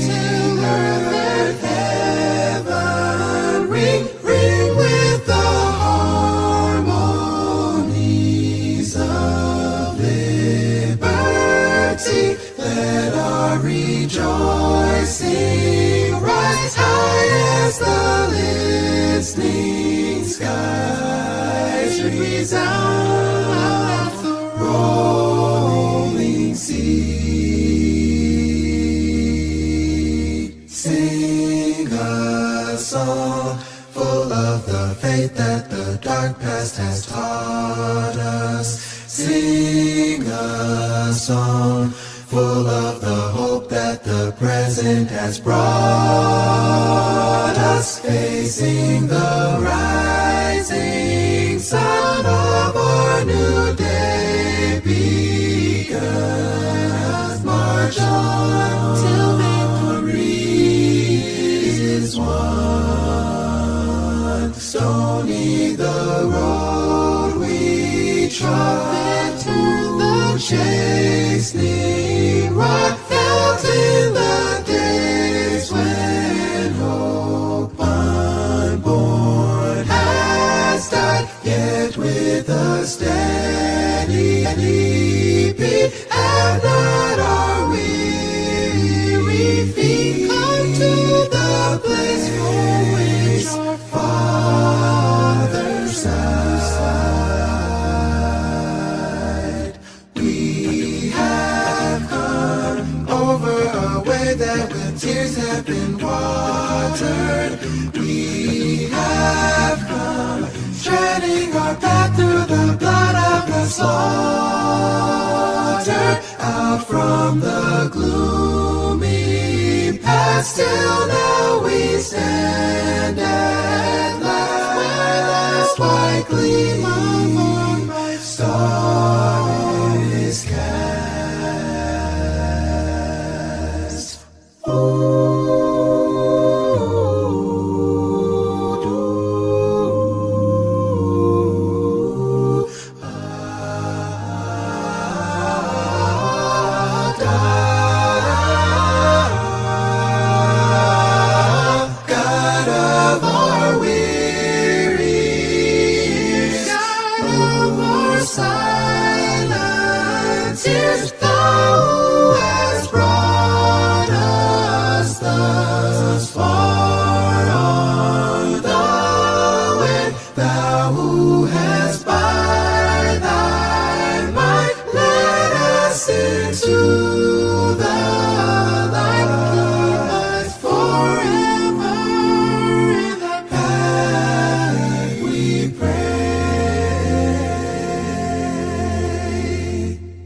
till earth and heaven ring, ring with the harmonies of liberty. Let our rejoicing rise high as the listening skies resound the rolling sea. Sing a song full of the faith that the dark past has taught us. Sing a song full of the hope that the present has brought us. Facing the rising sun of our new day begun. March on till victory is won. Stony the road we trod, the chastening rod felt in the days when hope unborn has died, yet with a steady beat and not our weary feet come to the place for which our fathers sighed. We have come over a way that with tears have been watered. We have come treading our path through the blood of the slaughter, out from the gloomy past till now we stand at last, white gleam of my star is cast. God of our weary years, God of our silent tears, thou who hast brought us thus far on the way, thou who hast by thy might led us into the light, keep us forever in the path we pray.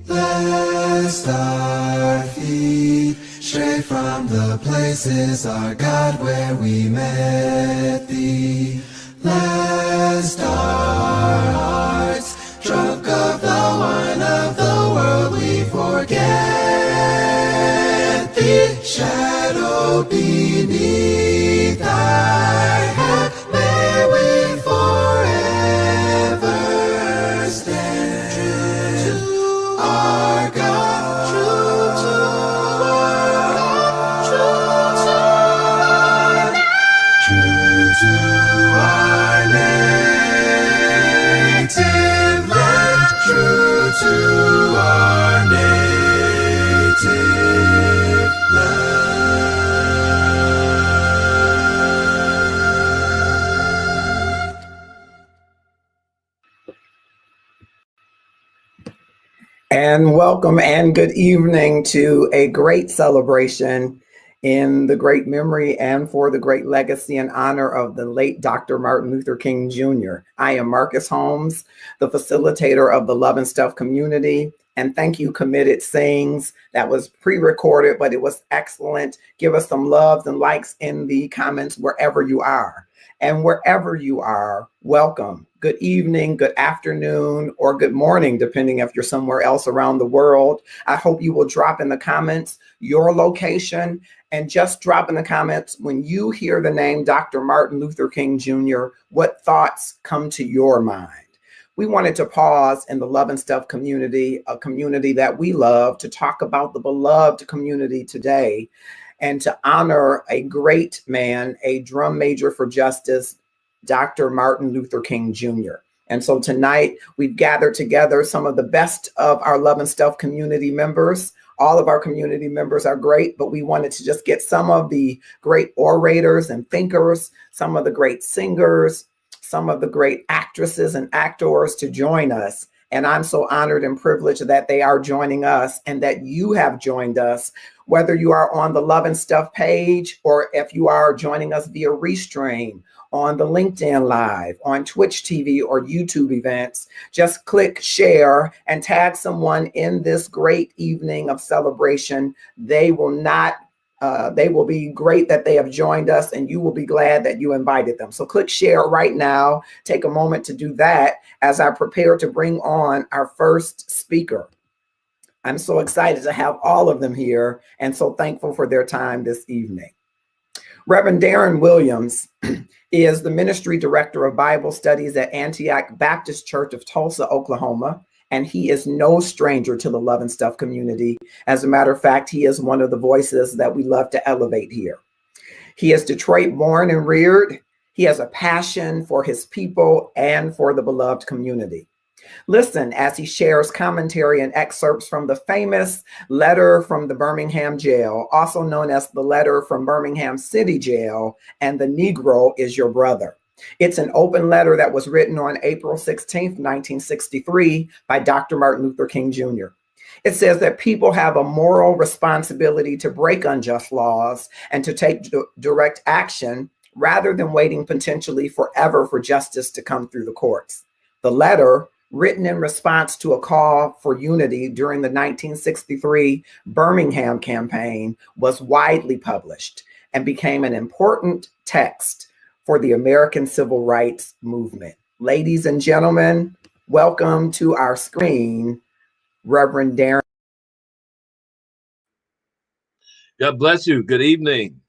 Lest our feet stray from the places, our God, where we met thee. Lest our hearts, drunk of the wine of the world, we forget thee. Shadowed beneath thy hand, may we forever stand. True to our God, true to our God, true to our native land, true to our native land. And welcome and good evening to a great celebration in the great memory and for the great legacy and honor of the late Dr. Martin Luther King Jr. I am Marcus Holmes, the facilitator of the Love and Stuff community. And thank you, Committed Sings. That was pre-recorded, but it was excellent. Give us some loves and likes in the comments wherever you are. And wherever you are, welcome. Good evening, good afternoon, or good morning, depending if you're somewhere else around the world. I hope you will drop in the comments your location, and just drop in the comments when you hear the name Dr. Martin Luther King Jr., what thoughts come to your mind. We wanted to pause in the Love and Stuff community, a community that we love, to talk about the beloved community today. and to honor a great man, a drum major for justice, Dr. Martin Luther King Jr. And so tonight we've gathered together some of the best of our Love and Stuff community members. All of our community members are great, but we wanted to just get some of the great orators and thinkers, some of the great singers, some of the great actresses and actors to join us. And I'm so honored and privileged that they are joining us and that you have joined us, whether you are on the Love and Stuff page or if you are joining us via Restream, on the LinkedIn Live, on Twitch TV or YouTube events. Just click share and tag someone in this great evening of celebration. They will be great that they have joined us, and you will be glad that you invited them. So click share right now. Take a moment to do that as I prepare to bring on our first speaker. I'm so excited to have all of them here and so thankful for their time this evening. Reverend Darren Williams is the Ministry Director of Bible Studies at Antioch Baptist Church of Tulsa, Oklahoma, and he is no stranger to the Love and Stuff community. As a matter of fact, he is one of the voices that we love to elevate here. He is Detroit born and reared. He has a passion for his people and for the beloved community. Listen as he shares commentary and excerpts from the famous letter from the Birmingham jail, also known as the letter from Birmingham City Jail, and the Negro is your brother. It's an open letter that was written on April 16th, 1963 by Dr. Martin Luther King Jr. It says that people have a moral responsibility to break unjust laws and to take direct action rather than waiting potentially forever for justice to come through the courts. The letter, written in response to a call for unity during the 1963 Birmingham campaign, was widely published and became an important text for the American Civil Rights Movement. Ladies and gentlemen, welcome to our screen, Reverend Darren. God bless you. Good evening.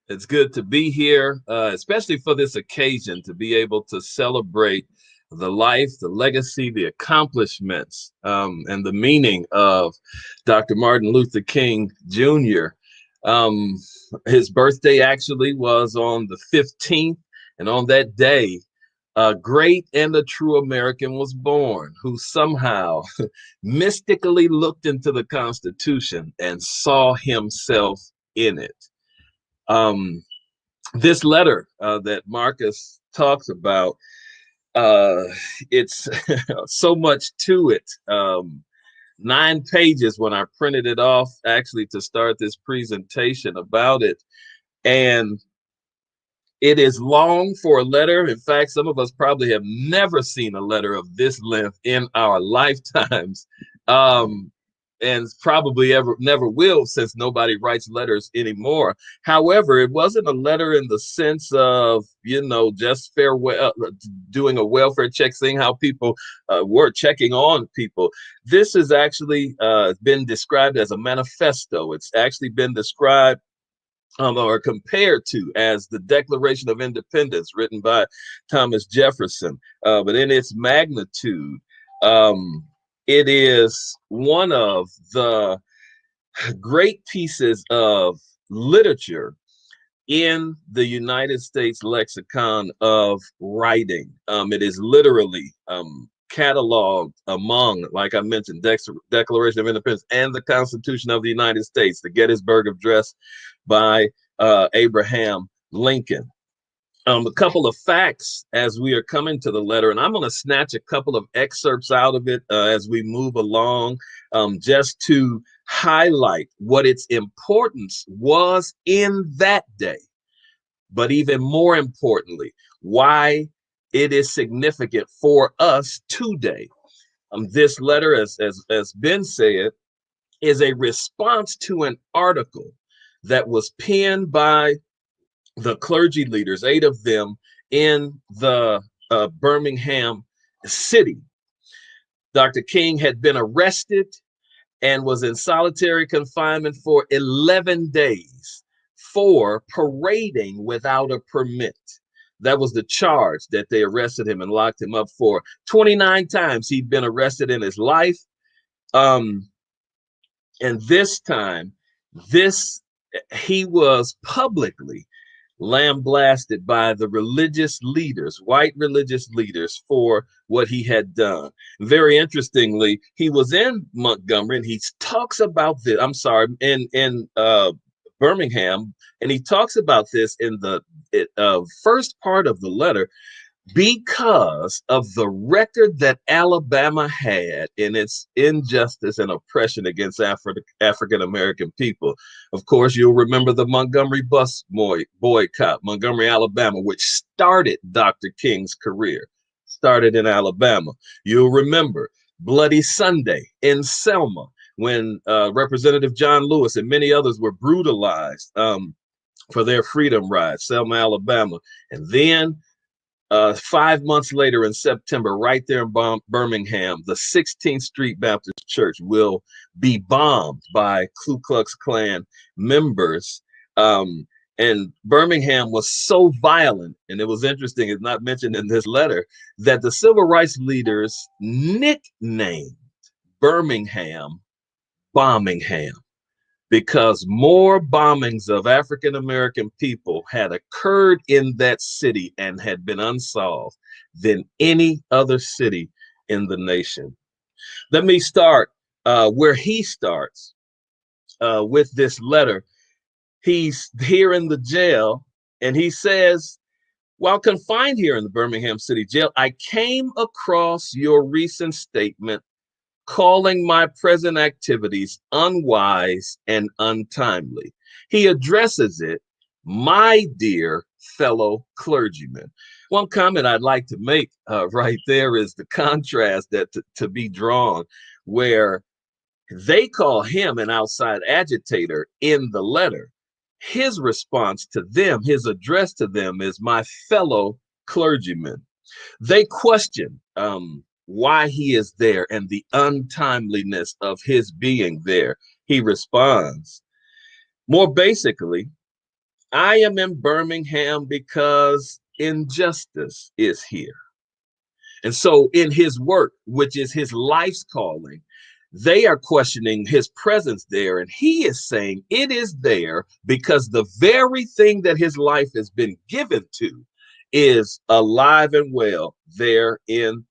It's good to be here, especially for this occasion, to be able to celebrate the life, the legacy, the accomplishments, and the meaning of Dr. Martin Luther King Jr. His birthday actually was on the 15th, and on that day, a great and a true American was born who somehow mystically looked into the Constitution and saw himself in it. This letter that Marcus talks about, it's so much to it. 9 pages when I printed it off actually to start this presentation about it. And it is long for a letter. In fact, some of us probably have never seen a letter of this length in our lifetimes. And probably never will, since nobody writes letters anymore. However, it wasn't a letter in the sense of, just farewell, doing a welfare check, seeing how people were checking on people. This has actually been described as a manifesto. It's actually been described or compared to as the Declaration of Independence written by Thomas Jefferson. But in its magnitude, it is one of the great pieces of literature in the United States lexicon of writing. It is literally cataloged among, like I mentioned, Declaration of Independence and the Constitution of the United States, the Gettysburg Address by Abraham Lincoln. A couple of facts as we are coming to the letter, and I'm going to snatch a couple of excerpts out of it as we move along, just to highlight what its importance was in that day, but even more importantly, why it is significant for us today. This letter, as Ben said, is a response to an article that was penned by the clergy leaders, 8 of them, in the Birmingham city. Dr. King had been arrested and was in solitary confinement for 11 days for parading without a permit. That was the charge that they arrested him and locked him up for. 29 times he'd been arrested in his life. And this time, this he was publicly lambasted by the religious leaders, white religious leaders, for what he had done. Very interestingly, he was in Montgomery and he talks about this, I'm sorry, in Birmingham, and he talks about this in the first part of the letter, because of the record that Alabama had in its injustice and oppression against African American people. Of course, you'll remember the Montgomery bus boycott, Montgomery, Alabama, which started Dr. King's career, started in Alabama. You'll remember Bloody Sunday in Selma, when Representative John Lewis and many others were brutalized for their freedom ride, Selma, Alabama. And then 5 months later in September, right there in Birmingham, the 16th Street Baptist Church will be bombed by Ku Klux Klan members. And Birmingham was so violent, and it was interesting, it's not mentioned in this letter, that the civil rights leaders nicknamed Birmingham Bombingham, because more bombings of African American people had occurred in that city and had been unsolved than any other city in the nation. Let me start where he starts with this letter. He's here in the jail, and he says, while confined here in the Birmingham City Jail, I came across your recent statement calling my present activities unwise and untimely. He addresses it, my dear fellow clergymen. One comment I'd like to make right there is the contrast that to be drawn, where they call him an outside agitator in the letter. His response to them, his address to them, is my fellow clergymen. They question why he is there and the untimeliness of his being there. He responds, more basically, I am in Birmingham because injustice is here. And so in his work, which is his life's calling, they are questioning his presence there. And he is saying it is there because the very thing that his life has been given to is alive and well there in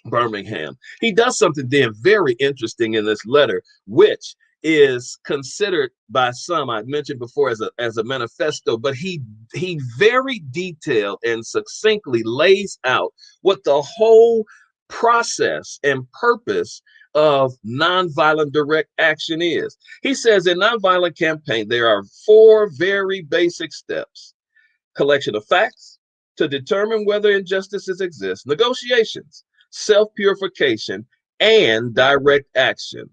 Birmingham. He does something then very interesting in this letter, which is considered by some, I mentioned before, as a manifesto, but he very detailed and succinctly lays out what the whole process and purpose of nonviolent direct action is. He says in nonviolent campaign, there are 4 very basic steps: collection of facts to determine whether injustices exist, negotiations, self-purification, and direct action.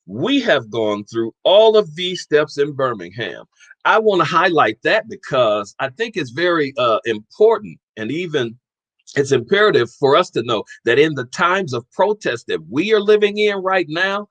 We have gone through all of these steps in Birmingham. I want to highlight that because I think it's very important, and even it's imperative for us to know that in the times of protest that we are living in right now,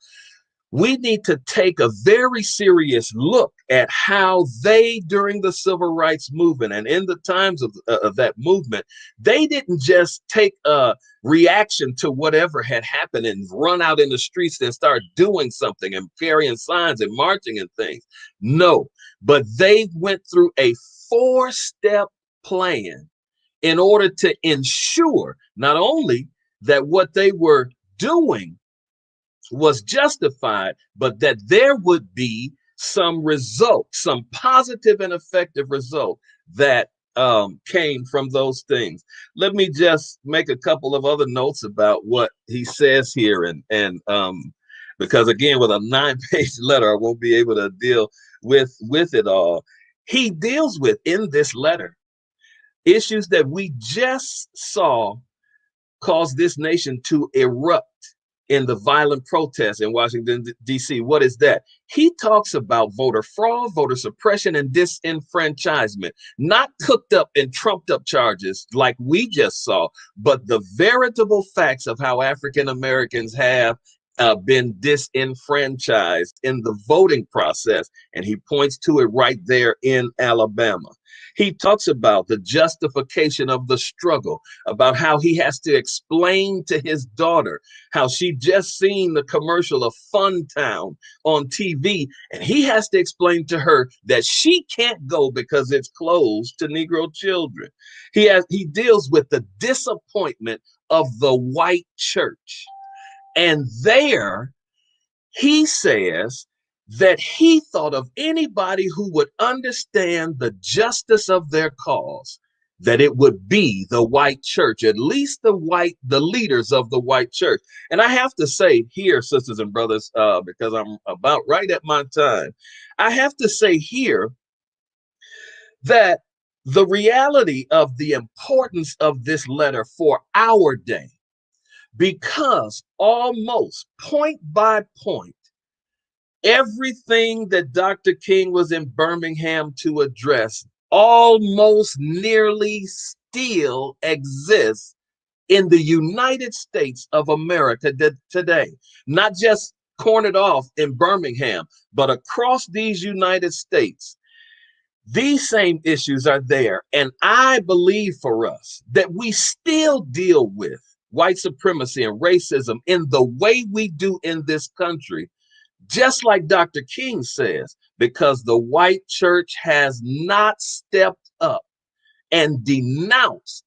we need to take a very serious look at how they, during the civil rights movement and in the times of that movement, they didn't just take a reaction to whatever had happened and run out in the streets and start doing something and carrying signs and marching and things. No, but they went through a 4-step plan in order to ensure not only that what they were doing was justified, but that there would be some result, some positive and effective result that came from those things. Let me just make a couple of other notes about what he says here, and because again, with a 9-page letter, I won't be able to deal with it all. He deals with in this letter issues that we just saw cause this nation to erupt in the violent protests in Washington, D.C. What is that? He talks about voter fraud, voter suppression, and disenfranchisement, not cooked up and trumped up charges like we just saw, but the veritable facts of how African Americans have been disenfranchised in the voting process. And he points to it right there in Alabama. He talks about the justification of the struggle, about how he has to explain to his daughter how she just seen the commercial of Funtown on TV, and he has to explain to her that she can't go because it's closed to Negro children. He deals with the disappointment of the white church. And there he says that he thought of anybody who would understand the justice of their cause, that it would be the white church, at least the leaders of the white church. And I have to say here, sisters and brothers, because I'm about right at my time, I have to say here that the reality of the importance of this letter for our day, because almost point by point, everything that Dr. King was in Birmingham to address almost nearly still exists in the United States of America today. Not just cornered off in Birmingham, but across these United States. These same issues are there. And I believe for us that we still deal with white supremacy and racism in the way we do in this country, just like Dr. King says, because the white church has not stepped up and denounced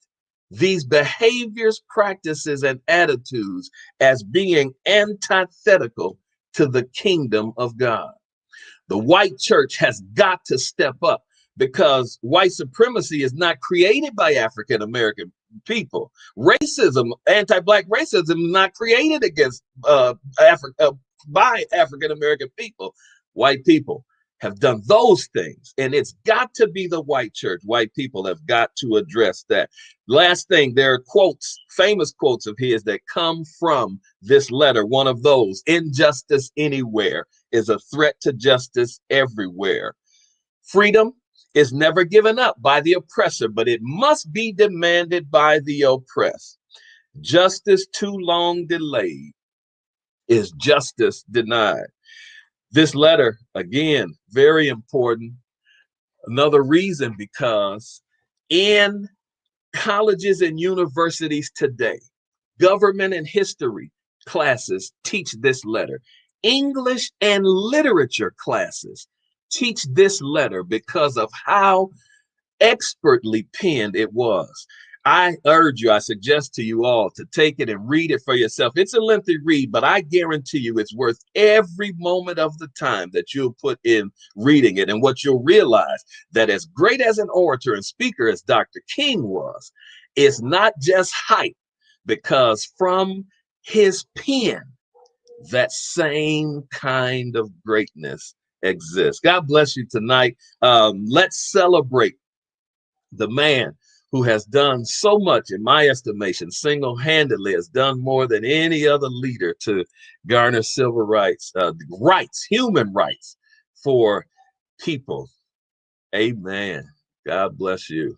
these behaviors, practices, and attitudes as being antithetical to the kingdom of God. The white church has got to step up, because white supremacy is not created by African American people. Racism, anti-Black racism, is not created against by African American people. White people have done those things, and it's got to be the white church. White people have got to address that. Last thing, there are quotes, famous quotes of his that come from this letter. One of those: injustice anywhere is a threat to justice everywhere. Freedom is never given up by the oppressor, but it must be demanded by the oppressed. Justice too long delayed is justice denied. This letter, again, very important. Another reason, because in colleges and universities today, government and history classes teach this letter. English and literature classes teach this letter because of how expertly penned it was. I suggest to you all to take it and read it for yourself. It's a lengthy read, but I guarantee you it's worth every moment of the time that you'll put in reading it. And what you'll realize, that as great as an orator and speaker as Dr. King was, it's not just hype, because from his pen, that same kind of greatness exists. God bless you tonight. Let's celebrate the man who has done so much, in my estimation, single-handedly has done more than any other leader to garner civil rights, human rights for people. Amen. God bless you.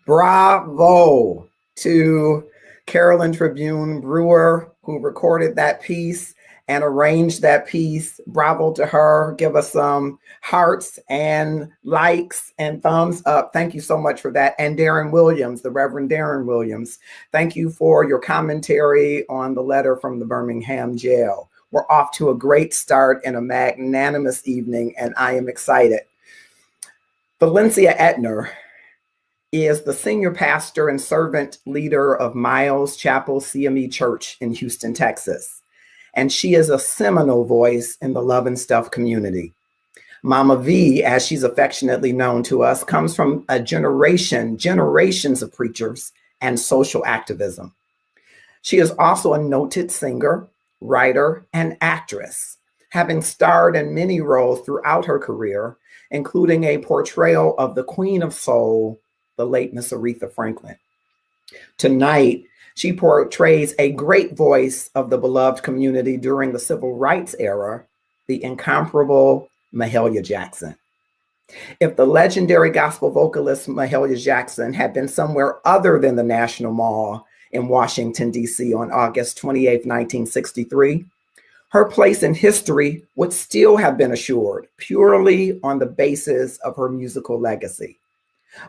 Bravo to Carolyn Tribune Brewer, who recorded that piece and arranged that piece. Bravo to her. Give us some hearts and likes and thumbs up. Thank you so much for that. And Darren Williams, the Reverend Darren Williams, thank you for your commentary on the letter from the Birmingham jail. We're off to a great start and a magnanimous evening, and I am excited. Valencia Etner is the senior pastor and servant leader of Miles Chapel CME Church in Houston, Texas. And she is a seminal voice in the Love and Stuff community. Mama V, as she's affectionately known to us, comes from a generations of preachers and social activism. She is also a noted singer, writer, and actress, having starred in many roles throughout her career, including a portrayal of the Queen of Soul, the late Miss Aretha Franklin. Tonight, she portrays a great voice of the beloved community during the civil rights era, the incomparable Mahalia Jackson. If the legendary gospel vocalist Mahalia Jackson had been somewhere other than the National Mall in Washington, D.C. on August 28, 1963, her place in history would still have been assured purely on the basis of her musical legacy.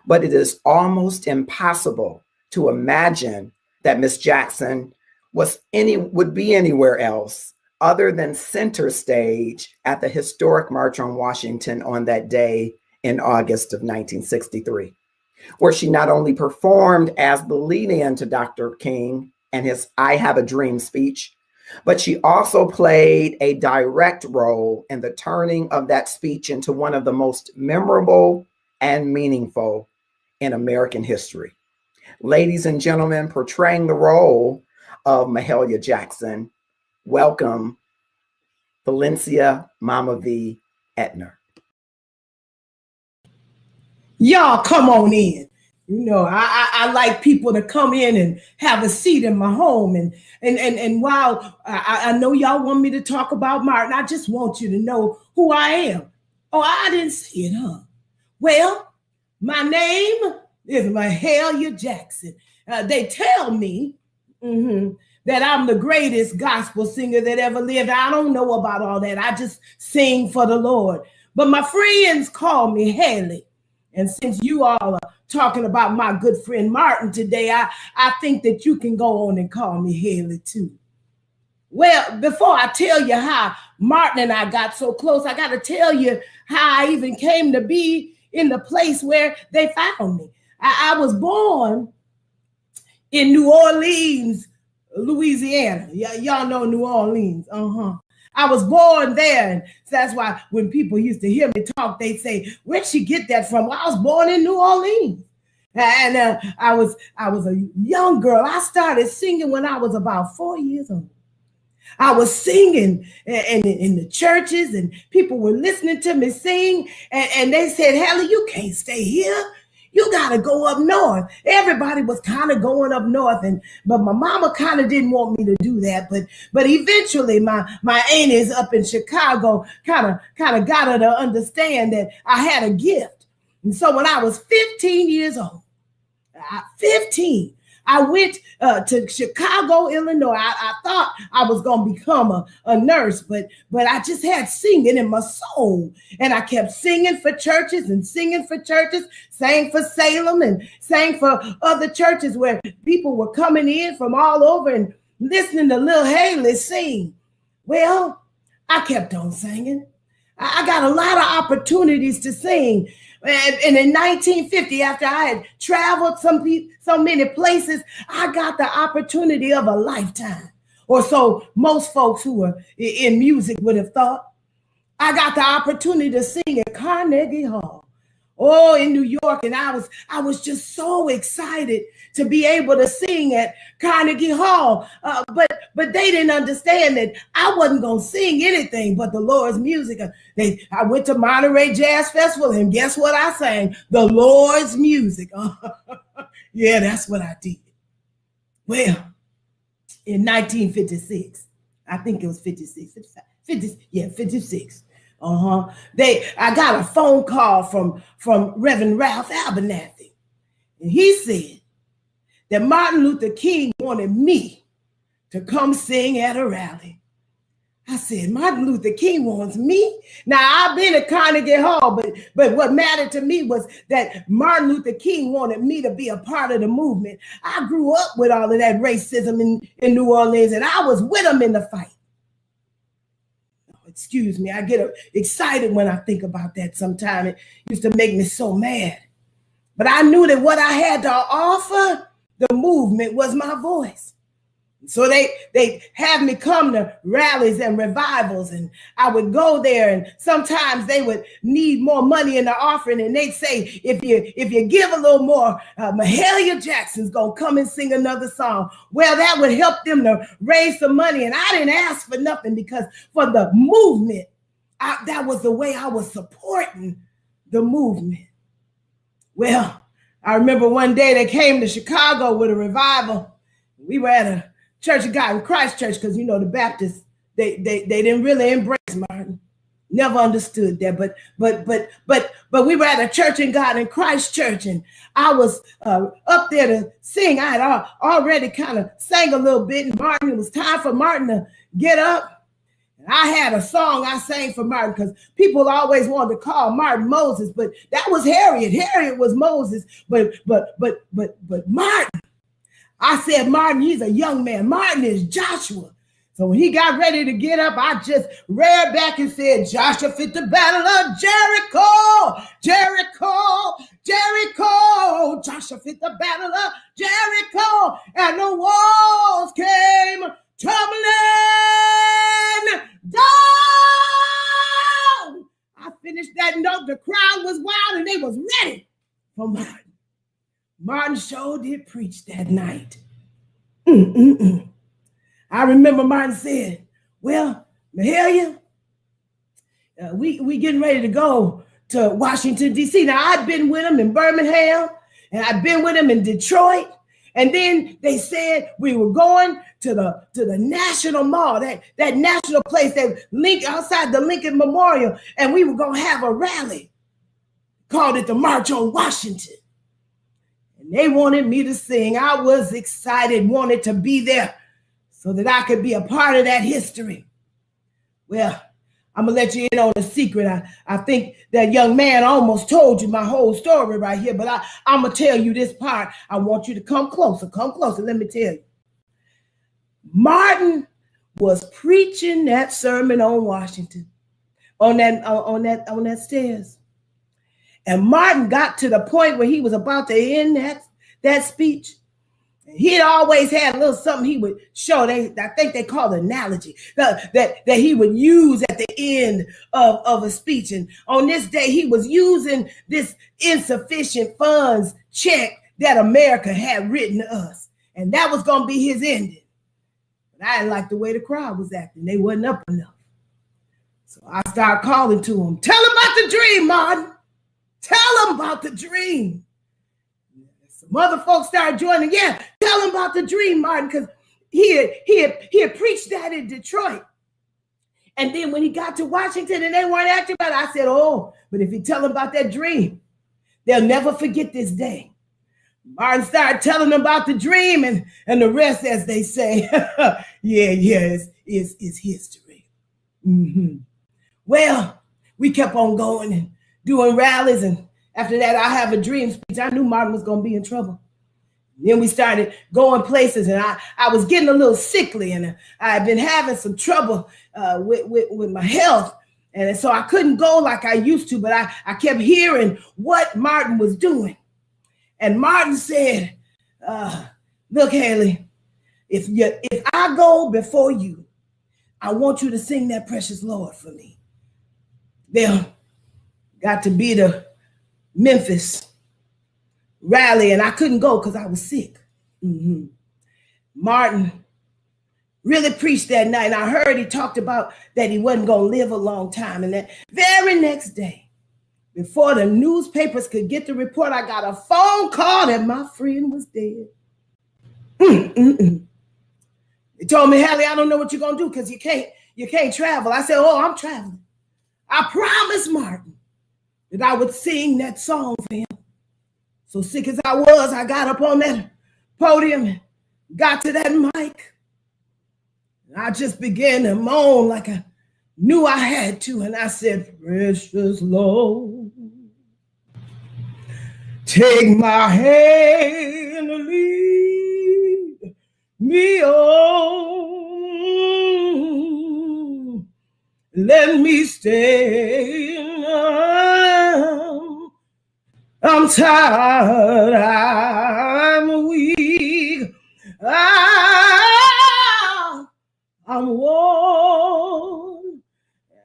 But it is almost impossible to imagine that Miss Jackson would be anywhere else other than center stage at the historic March on Washington on that day in August of 1963, where she not only performed as the lead-in to Dr. King and his I Have a Dream speech, but she also played a direct role in the turning of that speech into one of the most memorable and meaningful in American history. Ladies and gentlemen, portraying the role of Mahalia Jackson, welcome Valencia Mama V Etner. Y'all come on in. You know, I like people to come in and have a seat in my home. And while I know y'all want me to talk about Martin, I just want you to know who I am. Oh, I didn't say it, huh? Well, my name is Mahalia Jackson. They tell me that I'm the greatest gospel singer that ever lived. I don't know about all that. I just sing for the Lord. But my friends call me Haley. And since you all are talking about my good friend Martin today, I think that you can go on and call me Haley too. Well, before I tell you how Martin and I got so close, I got to tell you how I even came to be in the place where they found me. I was born in New Orleans, Louisiana. Y'all know New Orleans. I was born there, and that's why when people used to hear me talk, they'd say, "Where'd she get that from?" Well, I was born in New Orleans, and I was a young girl. I started singing when I was about 4 years old. I was singing in the churches, and people were listening to me sing, and they said, "Haley, you can't stay here. You got to go up north." Everybody was kind of going up north, but my mama kind of didn't want me to do that. But eventually, my aunties up in Chicago kind of got her to understand that I had a gift. And so when I was 15 years old, 15, I went to Chicago, Illinois. I thought I was going to become a nurse, but I just had singing in my soul. And I kept singing for churches and singing for churches, sang for Salem and sang for other churches where people were coming in from all over and listening to Lil Haley sing. Well, I kept on singing. I got a lot of opportunities to sing. And in 1950, after I had traveled so many places, I got the opportunity of a lifetime, or so most folks who are in music would have thought. I got the opportunity to sing at Carnegie Hall, in New York, and I was just so excited to be able to sing at Carnegie Hall. But they didn't understand that I wasn't going to sing anything but the Lord's music. I went to Monterey Jazz Festival, and guess what I sang? The Lord's music. Yeah, that's what I did. Well, in 1956, I think it was 56, 56. I got a phone call from Reverend Ralph Abernathy. And he said that Martin Luther King wanted me to come sing at a rally. I said, Martin Luther King wants me? Now, I've been at Carnegie Hall, but what mattered to me was that Martin Luther King wanted me to be a part of the movement. I grew up with all of that racism in New Orleans, and I was with him in the fight. Excuse me, I get excited when I think about that sometimes. It used to make me so mad. But I knew that what I had to offer the movement was my voice. So they have me come to rallies and revivals, and I would go there, and sometimes they would need more money in the offering, and they'd say, if you give a little more, Mahalia Jackson's gonna come and sing another song. Well, that would help them to raise some money, and I didn't ask for nothing, because for the movement, that was the way I was supporting the movement. Well, I remember one day they came to Chicago with a revival. We were at a Church of God in Christ Church, because you know the Baptists, they didn't really embrace Martin. Never understood that. But we were at a Church of God in Christ Church, and I was up there to sing. I had already kind of sang a little bit, and Martin, it was time for Martin to get up. And I had a song I sang for Martin, because people always wanted to call Martin Moses, but that was Harriet. Harriet was Moses, but Martin. I said, Martin, he's a young man. Martin is Joshua. So when he got ready to get up, I just reared back and said, Joshua fit the battle of Jericho, Jericho, Jericho. Joshua fit the battle of Jericho, and the walls came tumbling down. I finished that note. The crowd was wild, and they was ready for Martin. Martin sure did preach that night. I remember Martin said, well, Mahalia, we getting ready to go to Washington, D.C. Now, I'd been with him in Birmingham, and I'd been with him in Detroit. And then they said we were going to the National Mall, that national place that outside the Lincoln Memorial, and we were going to have a rally. Called it the March on Washington. They wanted me to sing. I was excited, wanted to be there so that I could be a part of that history. Well, I'm going to let you in on a secret. I think that young man almost told you my whole story right here, but I'm going to tell you this part. I want you to come closer. Come closer. Let me tell you. Martin was preaching that sermon on Washington, on that stairs. And Martin got to the point where he was about to end that speech. He had always had a little something he would show. I think they call it analogy that he would use at the end of a speech. And on this day, he was using this insufficient funds check that America had written to us. And that was going to be his ending. But I didn't like the way the crowd was acting. They wasn't up enough. So I started calling to him. Tell him about the dream, Martin. Tell him about the dream. Some other folks started joining. Yeah, tell him about the dream, Martin, because he had preached that in Detroit. And then when he got to Washington and they weren't acting about it, I said, oh, but if you tell them about that dream, they'll never forget this day. Martin started telling them about the dream, and the rest, as they say, is history. Well, we kept on going and doing rallies, and after that, I have a dream speech. I knew Martin was going to be in trouble. Then we started going places, and I was getting a little sickly, and I had been having some trouble with my health, and so I couldn't go like I used to, but I kept hearing what Martin was doing. And Martin said, look, Haley, if I go before you, I want you to sing that Precious Lord for me. There got to be the Memphis rally, and I couldn't go because I was sick. Martin really preached that night, and I heard he talked about that he wasn't going to live a long time. And that very next day, before the newspapers could get the report, I got a phone call that my friend was dead. They told me, Hallie, I don't know what you're going to do because you can't travel. I said, oh, I'm traveling. I promised Martin that I would sing that song for him. So sick as I was, I got up on that podium and got to that mic. And I just began to moan like I knew I had to. And I said, precious Lord, take my hand and lead me on. Let me stay. I'm tired. I'm weak. I'm worn.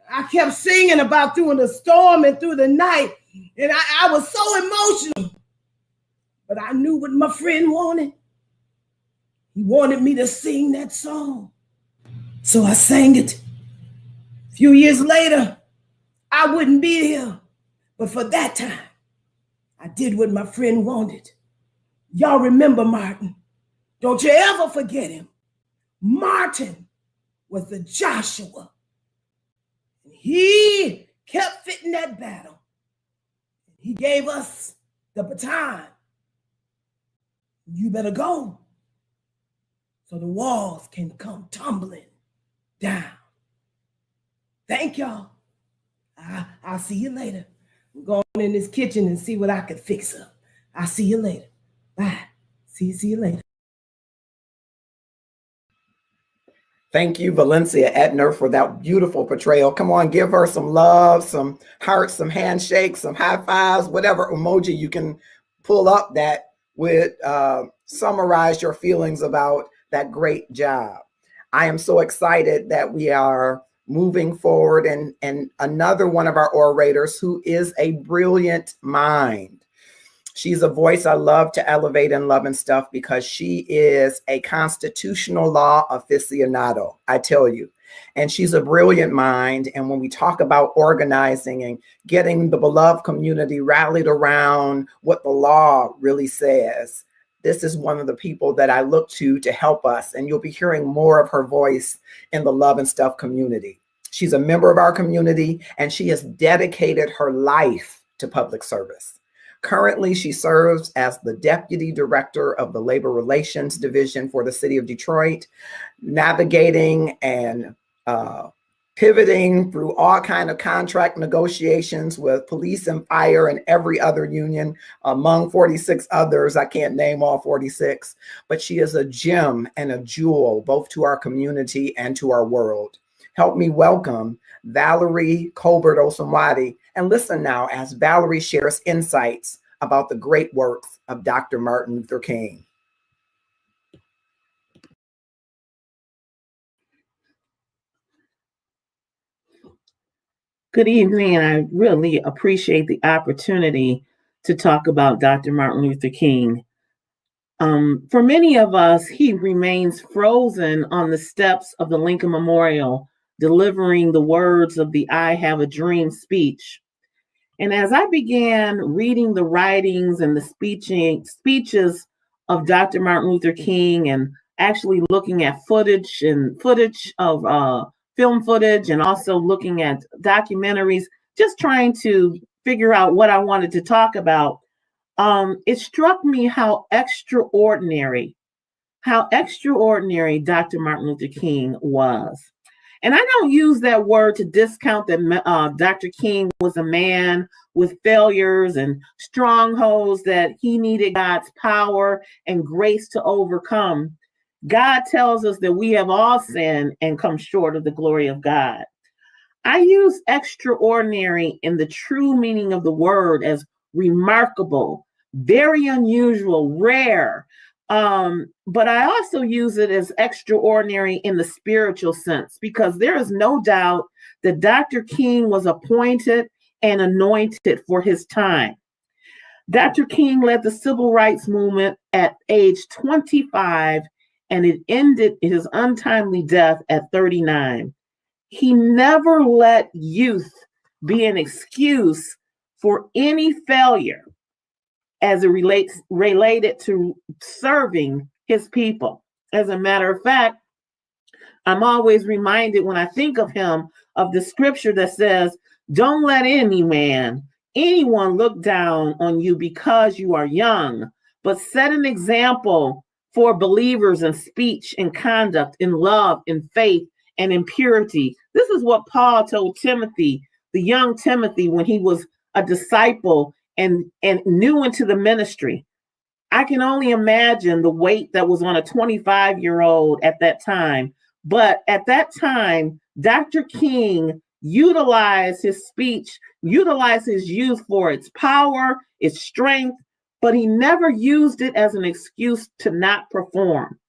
I kept singing about through the storm and through the night. And I was so emotional. But I knew what my friend wanted. He wanted me to sing that song. So I sang it. A few years later, I wouldn't be here. But for that time, I did what my friend wanted. Y'all remember Martin. Don't you ever forget him. Martin was the Joshua. He kept fitting that battle. He gave us the baton. You better go so the walls can come tumbling down. Thank y'all. I'll see you later. I'm going in this kitchen and see what I can fix up. I'll see you later. Bye. See you later. Thank you, Valencia Etner, for that beautiful portrayal. Come on, give her some love, some hearts, some handshakes, some high fives, whatever emoji you can pull up that would summarize your feelings about that great job. I am so excited that we are moving forward and another one of our orators who is a brilliant mind. She's a voice I love to elevate in Love and Stuff because she is a constitutional law aficionado, I tell you. And she's a brilliant mind. And when we talk about organizing and getting the beloved community rallied around what the law really says, this is one of the people that I look to help us. And you'll be hearing more of her voice in the Love and Stuff community. She's a member of our community and she has dedicated her life to public service. Currently, she serves as the Deputy Director of the Labor Relations Division for the City of Detroit, navigating and pivoting through all kinds of contract negotiations with police and fire and every other union, among 46 others. I can't name all 46, but she is a gem and a jewel, both to our community and to our world. Help me welcome Valerie Colbert-Osunwadi. And listen now as Valerie shares insights about the great works of Dr. Martin Luther King. Good evening, and I really appreciate the opportunity to talk about Dr. Martin Luther King. For many of us, he remains frozen on the steps of the Lincoln Memorial, delivering the words of the I Have a Dream speech. And as I began reading the writings and the speeches of Dr. Martin Luther King and actually looking at footage of film footage and also looking at documentaries, just trying to figure out what I wanted to talk about, it struck me how extraordinary Dr. Martin Luther King was. And I don't use that word to discount that Dr. King was a man with failures and strongholds that he needed God's power and grace to overcome. God tells us that we have all sinned and come short of the glory of God. I use extraordinary in the true meaning of the word as remarkable, very unusual, rare. But I also use it as extraordinary in the spiritual sense, because there is no doubt that Dr. King was appointed and anointed for his time. Dr. King led the civil rights movement at age 25, and it ended his untimely death at 39. He never let youth be an excuse for any failure as it related to serving his people. As a matter of fact, I'm always reminded when I think of him of the scripture that says, "Don't let any man anyone look down on you because you are young, but set an example for believers in speech and conduct, in love, in faith, and in purity. This is what Paul told Timothy, the young Timothy, when he was a disciple and new into the ministry. I can only imagine the weight that was on a 25-year-old at that time. But at that time, Dr. King utilized his speech, utilized his youth for its power, its strength, but he never used it as an excuse to not perform.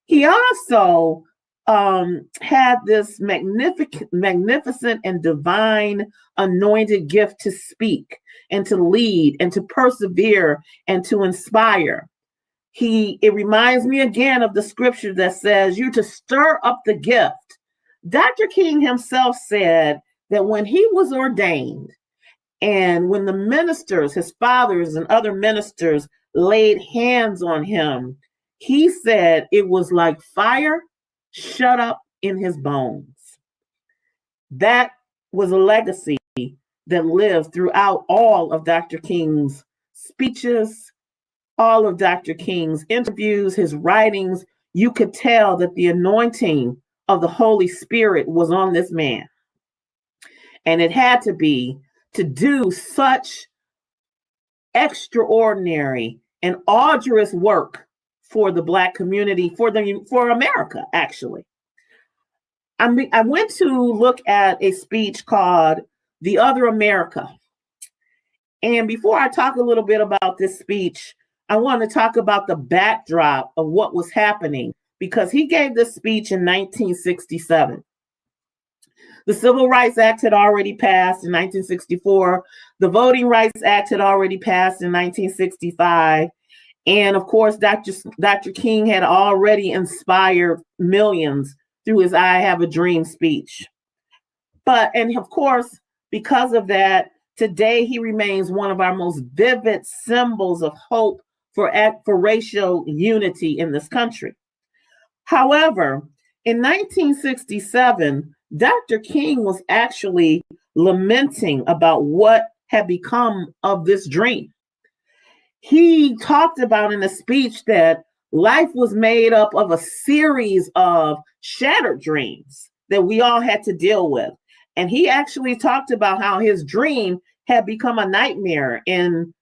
He also had this magnificent and divine anointed gift to speak and to lead and to persevere and to inspire. It reminds me again of the scripture that says you're to stir up the gift. Dr. King himself said that when he was ordained and when the ministers, his fathers and other ministers, laid hands on him, he said it was like fire shut up in his bones. That was a legacy that lived throughout all of Dr. King's speeches, all of Dr. King's interviews, his writings. You could tell that the anointing of the Holy Spirit was on this man. And it had to be to do such extraordinary and arduous work for the Black community, for America, actually. I went to look at a speech called The Other America. And before I talk a little bit about this speech, I want to talk about the backdrop of what was happening, because he gave this speech in 1967. The Civil Rights Act had already passed in 1964. The Voting Rights Act had already passed in 1965. And of course, Dr. King had already inspired millions through his I Have a Dream speech. And of course, because of that, today he remains one of our most vivid symbols of hope for racial unity in this country. However, in 1967, Dr. King was actually lamenting about what had become of this dream. He talked about in a speech that life was made up of a series of shattered dreams that we all had to deal with. And he actually talked about how his dream had become a nightmare in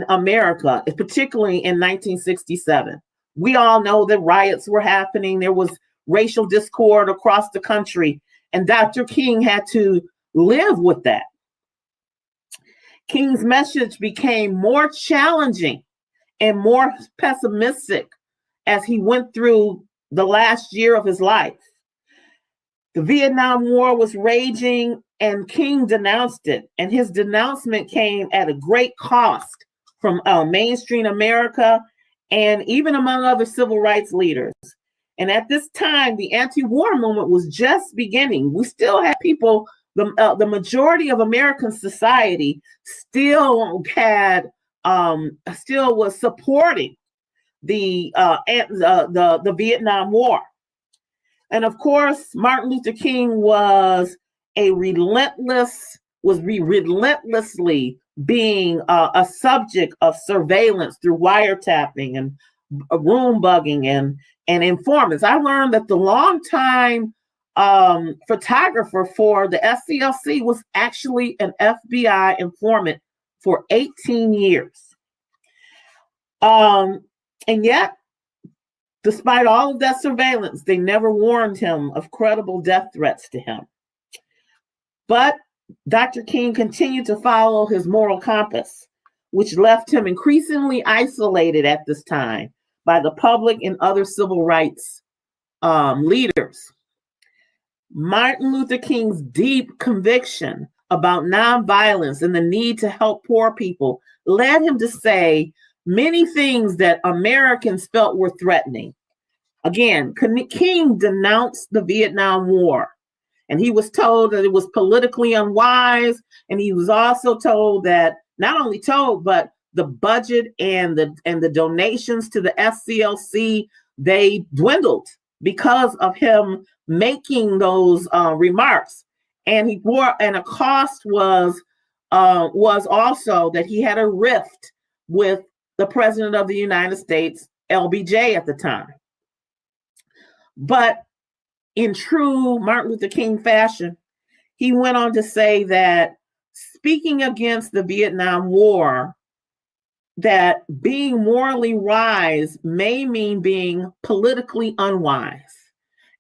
America, particularly in 1967. We all know that riots were happening. There was racial discord across the country, and Dr. King had to live with that. King's message became more challenging and more pessimistic as he went through the last year of his life. The Vietnam War was raging, and King denounced it, and his denouncement came at a great cost from mainstream America and even among other civil rights leaders. And at this time, the anti-war movement was just beginning. We still had people, the majority of American society still was supporting the Vietnam War. And of course, Martin Luther King was relentlessly being a subject of surveillance through wiretapping and room bugging and informants. I learned that the longtime photographer for the SCLC was actually an FBI informant for 18 years. And yet, despite all of that surveillance, they never warned him of credible death threats to him. But Dr. King continued to follow his moral compass, which left him increasingly isolated at this time by the public and other civil rights leaders. Martin Luther King's deep conviction about nonviolence and the need to help poor people led him to say many things that Americans felt were threatening. Again, King denounced the Vietnam War, and he was told that it was politically unwise. And he was also told that, not only told, but the budget and the donations to the SCLC, they dwindled because of him making those remarks. And a cost was was also that he had a rift with the President of the United States, LBJ, at the time. But in true Martin Luther King fashion, he went on to say that speaking against the Vietnam War, that being morally wise may mean being politically unwise.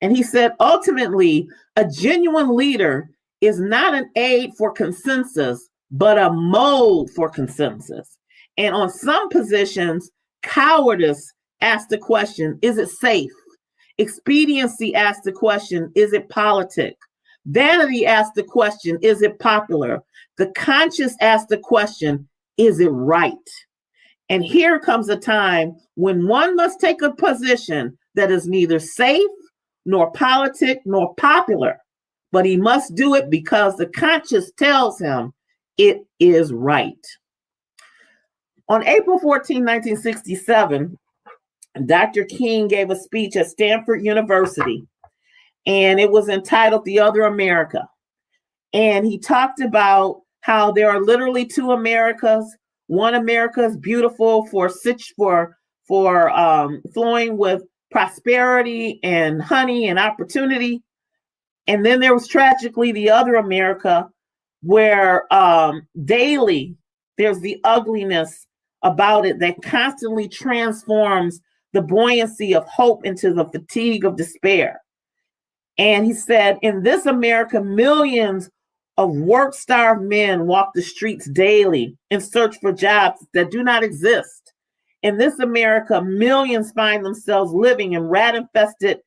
And he said, ultimately, a genuine leader is not an aid for consensus, but a mode for consensus. And on some positions, cowardice asks the question, is it safe? Expediency asks the question, is it politic? Vanity asks the question, is it popular? The conscience asks the question, is it right? And here comes a time when one must take a position that is neither safe, nor politic, nor popular, but he must do it because the conscience tells him it is right. On April 14, 1967, Dr. King gave a speech at Stanford University, and it was entitled The Other America. And he talked about how there are literally two Americas. One America is beautiful for flowing with prosperity and honey and opportunity. And then there was tragically the other America where daily there's the ugliness about it that constantly transforms the buoyancy of hope into the fatigue of despair. And he said, in this America, millions of work-starved men walk the streets daily in search for jobs that do not exist. In this America, millions find themselves living in rat-infested,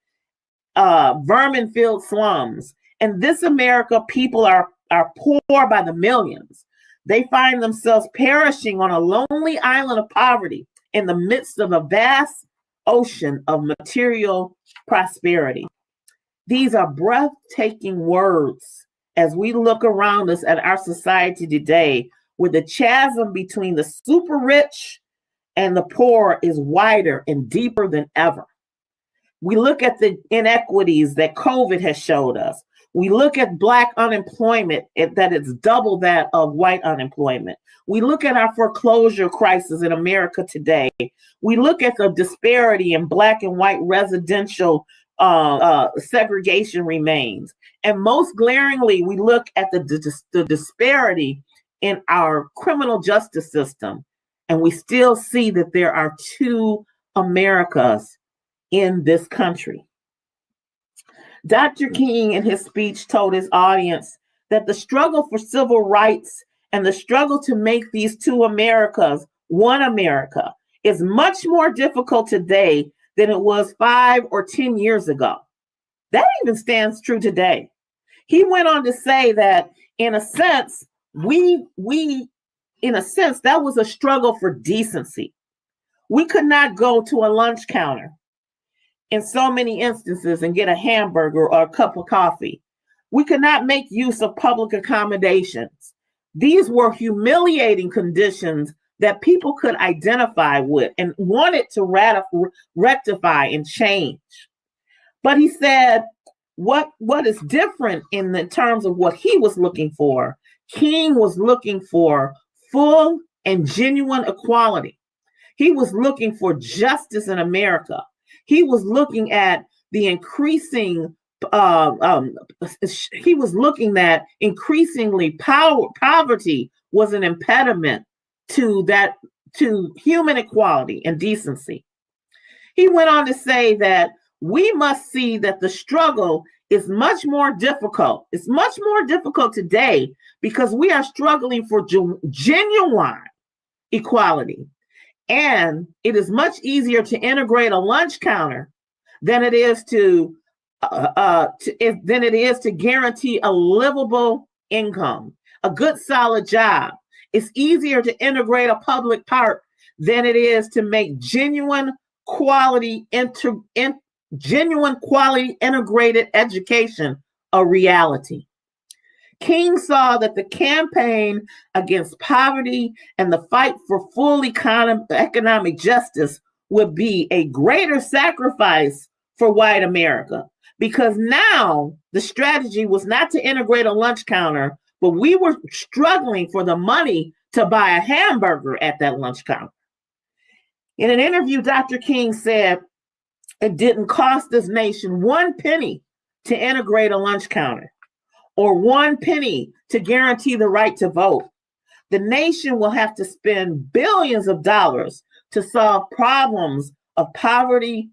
vermin-filled slums. In this America, people are poor by the millions. They find themselves perishing on a lonely island of poverty in the midst of a vast ocean of material prosperity. These are breathtaking words as we look around us at our society today, where the chasm between the super rich and the poor is wider and deeper than ever. We look at the inequities that COVID has showed us. We look at Black unemployment, that it's double that of white unemployment. We look at our foreclosure crisis in America today. We look at the disparity in Black and white residential segregation remains. And most glaringly, we look at the disparity in our criminal justice system. And we still see that there are two Americas in this country. Dr. King in his speech told his audience that the struggle for civil rights and the struggle to make these two Americas one America is much more difficult today than it was 5 or 10 years ago. That even stands true today. He went on to say that in a sense, that was a struggle for decency. We could not go to a lunch counter in so many instances and get a hamburger or a cup of coffee. We could not make use of public accommodations. These were humiliating conditions that people could identify with and wanted to rectify and change. But he said, what is different in the terms of what he was looking for, King was looking for full and genuine equality. He was looking for justice in America. He was looking at the increasing, he was looking that increasingly poverty was an impediment to human equality and decency. He went on to say that we must see that the struggle is much more difficult. It's much more difficult today because we are struggling for genuine equality. And it is much easier to integrate a lunch counter than it is to guarantee a livable income, a good solid job. It's easier to integrate a public park than it is to make genuine quality integrated education a reality. King saw that the campaign against poverty and the fight for full economic justice would be a greater sacrifice for white America, because now the strategy was not to integrate a lunch counter, but we were struggling for the money to buy a hamburger at that lunch counter. In an interview, Dr. King said it didn't cost this nation 1 penny to integrate a lunch counter or 1 penny to guarantee the right to vote. The nation will have to spend billions of dollars to solve problems of poverty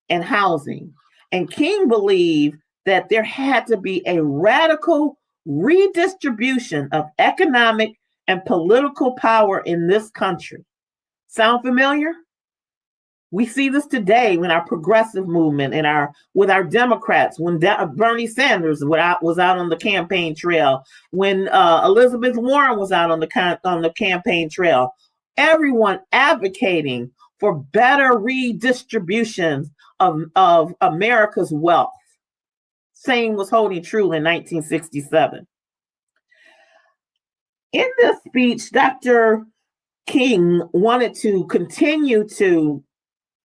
and housing. And King believed that there had to be a radical redistribution of economic and political power in this country. Sound familiar? We see this today in our progressive movement and with our Democrats, when Bernie Sanders was out on the campaign trail, when Elizabeth Warren was out on the campaign trail, everyone advocating for better redistribution of America's wealth. Same was holding true in 1967. In this speech, Dr. King wanted to continue to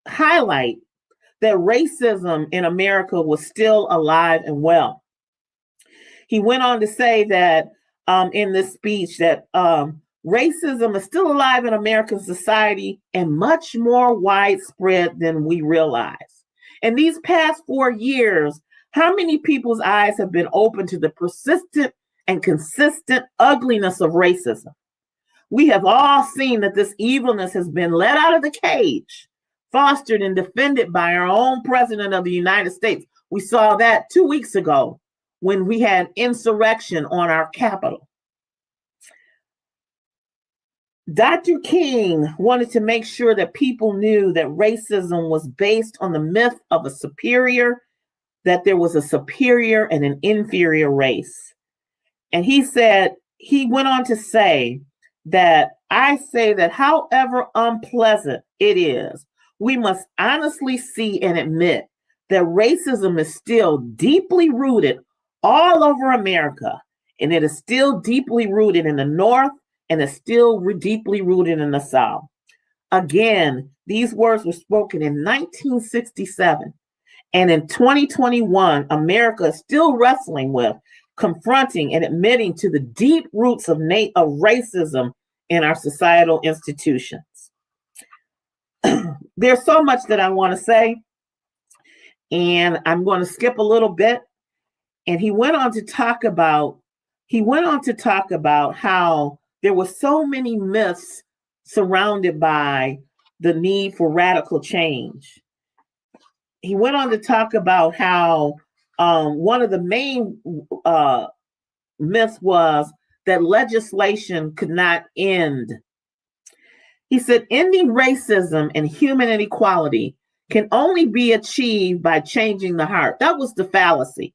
highlight that racism in America was still alive and well. He went on to say that in this speech that racism is still alive in American society and much more widespread than we realize. In these past 4 years, how many people's eyes have been opened to the persistent and consistent ugliness of racism? We have all seen that this evilness has been let out of the cage, fostered and defended by our own president of the United States. We saw that 2 weeks ago when we had insurrection on our Capitol. Dr. King wanted to make sure that people knew that racism was based on the myth of a superior, that there was a superior and an inferior race. And he went on to say that I say that however unpleasant it is, we must honestly see and admit that racism is still deeply rooted all over America, and it is still deeply rooted in the North, and is still deeply rooted in the South. Again, these words were spoken in 1967, and in 2021, America is still wrestling with, confronting, and admitting to the deep roots of racism in our societal institutions. There's so much that I want to say, and I'm going to skip a little bit. And he went on to talk about how there were so many myths surrounded by the need for radical change. He went on to talk about how one of the main myths was that legislation could not end. He said, ending racism and human inequality can only be achieved by changing the heart. That was the fallacy.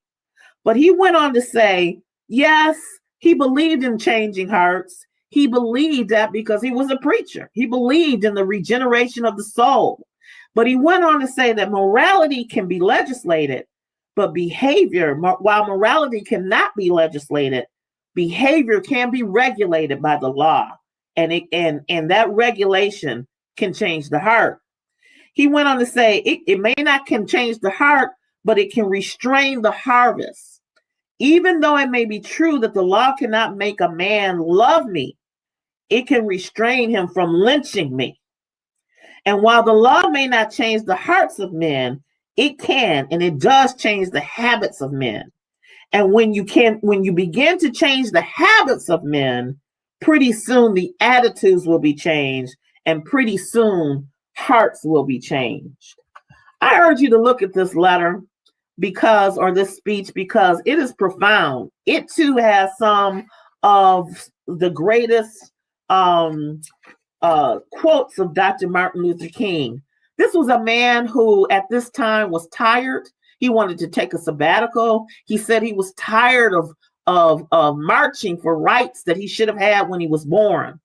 But he went on to say, yes, he believed in changing hearts. He believed that because he was a preacher. He believed in the regeneration of the soul. But he went on to say that morality can be legislated, but behavior, while morality cannot be legislated, behavior can be regulated by the law. And that regulation can change the heart. He went on to say it may not can change the heart, but it can restrain the harvest. Even though it may be true that the law cannot make a man love me, it can restrain him from lynching me. And while the law may not change the hearts of men, it can, and it does change the habits of men. And when you begin to change the habits of men, pretty soon the attitudes will be changed, and pretty soon hearts will be changed. I urge you to look at this letter this speech because it is profound. It too has some of the greatest quotes of Dr. Martin Luther King. This was a man who at this time was tired. He wanted to take a sabbatical. He said he was tired of marching for rights that he should have had when he was born.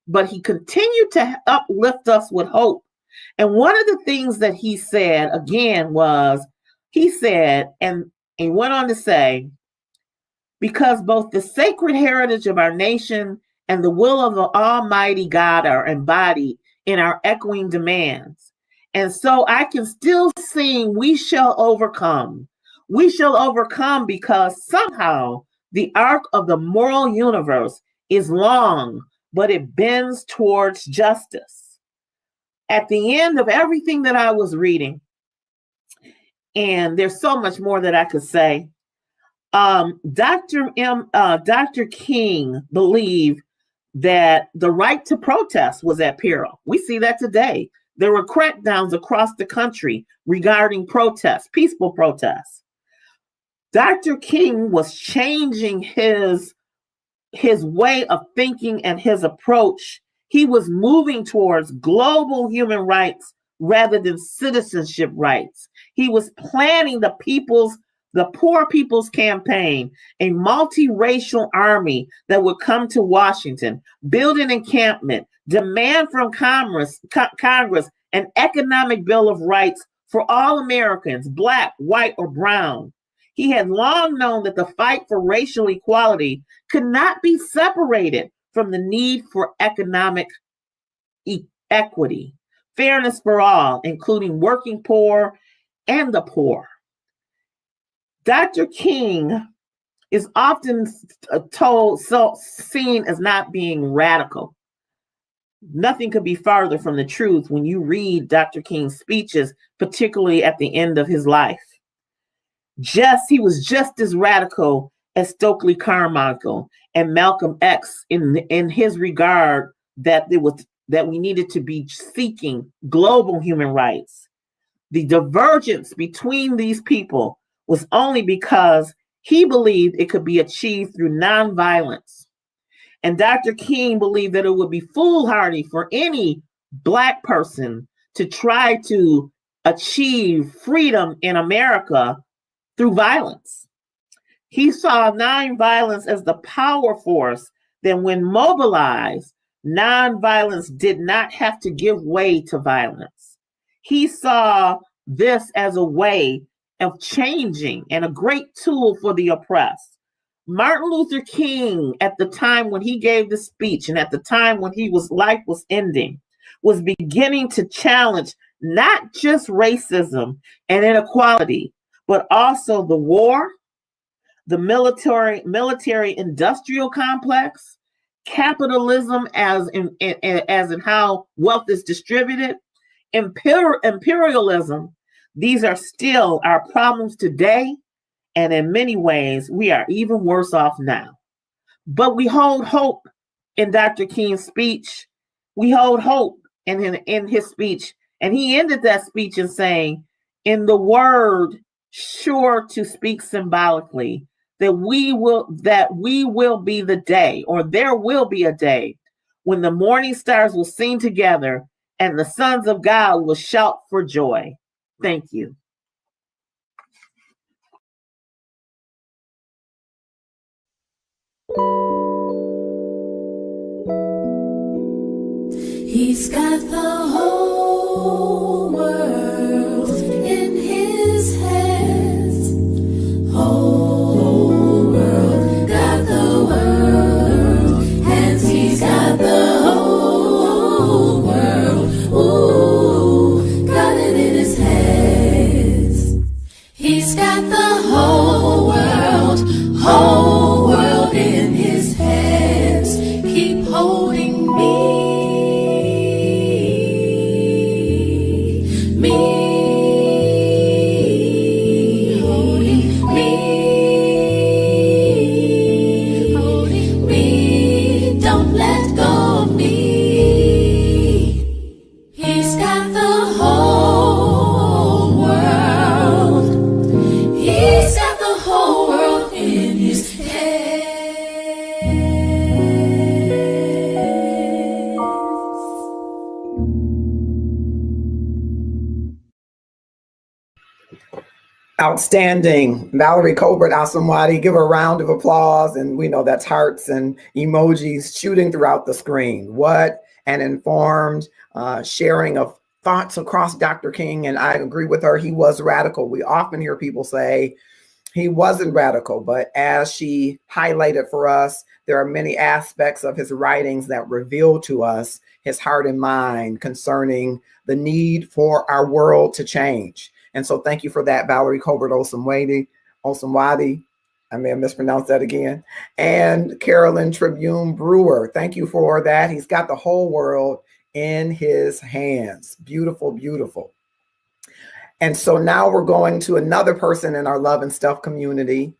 But he continued to uplift us with hope. And one of the things that he said again was, he said, and he went on to say, because both the sacred heritage of our nation and the will of the Almighty God are embodied in our echoing demands. And so I can still sing, we shall overcome. We shall overcome because somehow The arc of the moral universe is long, but it bends towards justice. At the end of everything that I was reading, and there's so much more that I could say, Dr. King believed that the right to protest was at peril. We see that today. There were crackdowns across the country regarding protests, peaceful protests. Dr. King was changing his way of thinking and his approach. He was moving towards global human rights rather than citizenship rights. He was planning the Poor People's Campaign, a multiracial army that would come to Washington, build an encampment, demand from Congress an economic bill of rights for all Americans, Black, white, or brown. He had long known that the fight for racial equality could not be separated from the need for economic equity, fairness for all, including working poor and the poor. Dr. King is often seen as not being radical. Nothing could be farther from the truth when you read Dr. King's speeches, particularly at the end of his life. He was just as radical as Stokely Carmichael and Malcolm X in his regard that we needed to be seeking global human rights. The divergence between these people was only because he believed it could be achieved through nonviolence. And Dr. King believed that it would be foolhardy for any Black person to try to achieve freedom in America through violence. He saw nonviolence as the power force that when mobilized, nonviolence did not have to give way to violence. He saw this as a way of changing and a great tool for the oppressed. Martin Luther King, at the time when he gave the speech and at the time when life was ending, was beginning to challenge not just racism and inequality, but also the war, the military industrial complex, capitalism as in how wealth is distributed, imperialism. These are still our problems today, and in many ways, we are even worse off now. But we hold hope in Dr. King's speech. We hold hope in his speech, and he ended that speech in saying, "In the word, sure to speak symbolically, that we will be the day, or there will be a day, when the morning stars will sing together, and the sons of God will shout for joy." Thank you. He's got the whole world in his hands. Whole world, got the world hands. He's got the whole world. Ooh, got it in his hands. He's got the whole world in his hands. Keep holding me. Outstanding. Valerie Colbert Asomwadi, give a round of applause. And we know that's hearts and emojis shooting throughout the screen. What an informed sharing of thoughts across Dr. King. And I agree with her. He was radical. We often hear people say he wasn't radical, but as she highlighted for us, there are many aspects of his writings that reveal to us his heart and mind concerning the need for our world to change. And so thank you for that, Valerie Colbert Osomwadi. I may have mispronounced that again. And Carolyn Tribune Brewer. Thank you for that. He's got the whole world in his hands. Beautiful, beautiful. And so now we're going to another person in our Love and Stuff community.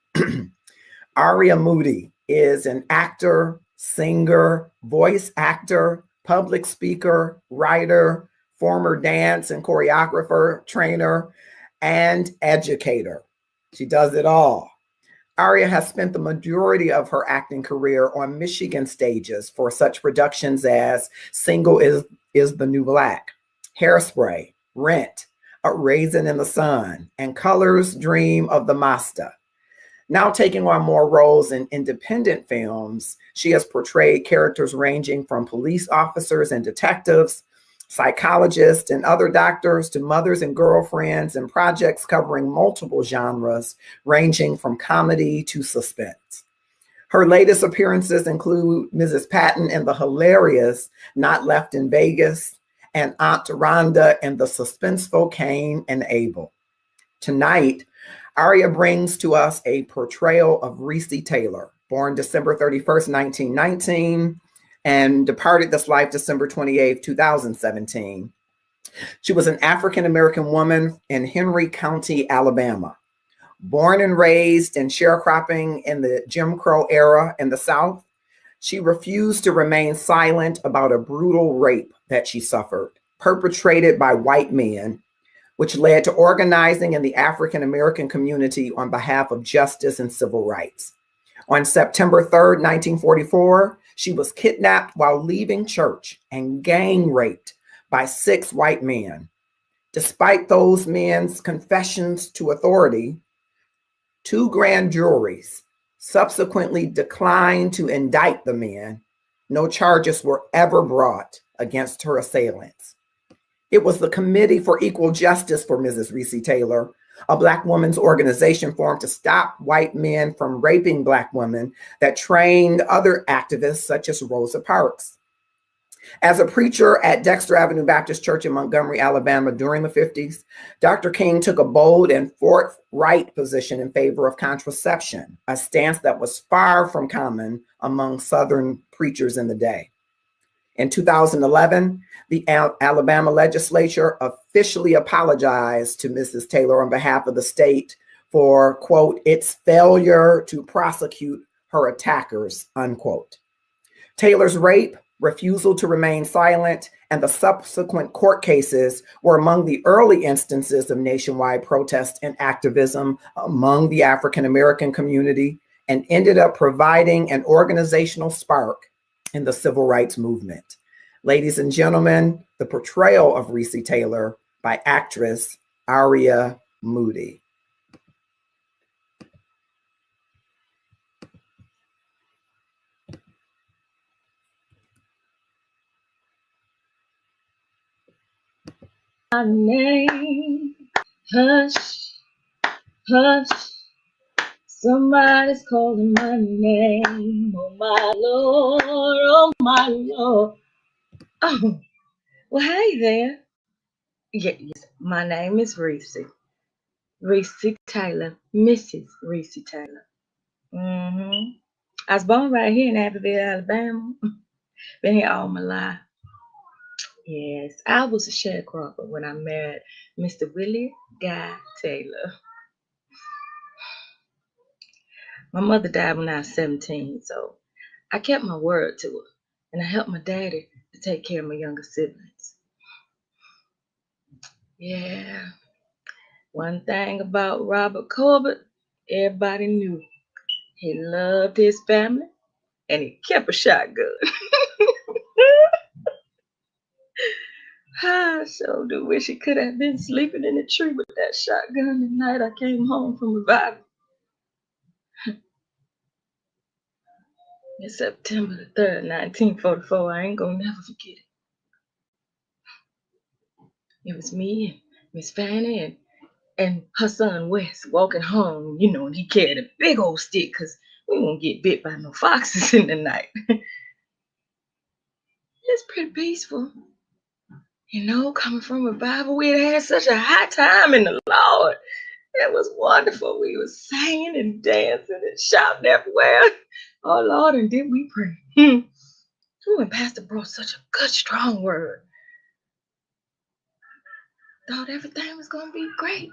Aria Moody is an actor, singer, voice actor, public speaker, writer, former dance and choreographer, trainer, and educator. She does it all. Aria has spent the majority of her acting career on Michigan stages for such productions as Single is the New Black, Hairspray, Rent, A Raisin in the Sun, and Colors Dream of the Master. Now taking on more roles in independent films, she has portrayed characters ranging from police officers and detectives, psychologists and other doctors, to mothers and girlfriends, and projects covering multiple genres, ranging from comedy to suspense. Her latest appearances include Mrs. Patton in the hilarious Not Left in Vegas, and Aunt Rhonda in the suspenseful Cain and Abel. Tonight, Aria brings to us a portrayal of Reese Taylor, born December 31st, 1919, and departed this life December 28th, 2017. She was an African-American woman in Henry County, Alabama. Born and raised in sharecropping in the Jim Crow era in the South, she refused to remain silent about a brutal rape that she suffered, perpetrated by white men, which led to organizing in the African-American community on behalf of justice and civil rights. On September 3rd, 1944, she was kidnapped while leaving church and gang raped by 6 white men. Despite those men's confessions to authority, 2 grand juries subsequently declined to indict the men. No charges were ever brought against her assailants. It was the Committee for Equal Justice for Mrs. Reese Taylor, a Black women's organization formed to stop white men from raping Black women, that trained other activists such as Rosa Parks. As a preacher at Dexter Avenue Baptist Church in Montgomery, Alabama during the 50s, Dr. King took a bold and forthright position in favor of contraception, a stance that was far from common among Southern preachers in the day. In 2011, the Alabama legislature officially apologized to Mrs. Taylor on behalf of the state for, quote, its failure to prosecute her attackers, unquote. Taylor's rape, refusal to remain silent, and the subsequent court cases were among the early instances of nationwide protest and activism among the African-American community, and ended up providing an organizational spark in the civil rights movement. Ladies and gentlemen, the portrayal of Reese Taylor by actress Aria Moody. My name, hush, hush, somebody's calling my name. Oh my Lord, oh my Lord. Oh, well, hey there. Yes, my name is Reese. Reese Taylor, Mrs. Reese Taylor. I was born right here in Abbeville, Alabama. Been here all my life. Yes, I was a sharecropper when I married Mr. Willie Guy Taylor. My mother died when I was 17, so I kept my word to her, and I helped my daddy to take care of my younger siblings. Yeah, one thing about Robert Corbett, everybody knew. He loved his family, and he kept a shotgun. I sure do wish he could have been sleeping in the tree with that shotgun the night I came home from revival. It's September the 3rd, 1944. I ain't gonna never forget it. It was me and Miss Fanny and her son Wes walking home, and he carried a big old stick because we won't get bit by no foxes in the night. It's pretty peaceful. Coming from revival, we had such a high time in the Lord. It was wonderful. We were singing and dancing and shouting everywhere. Oh Lord, and did we pray? Ooh, and Pastor brought such a good, strong word. Thought everything was gonna be great.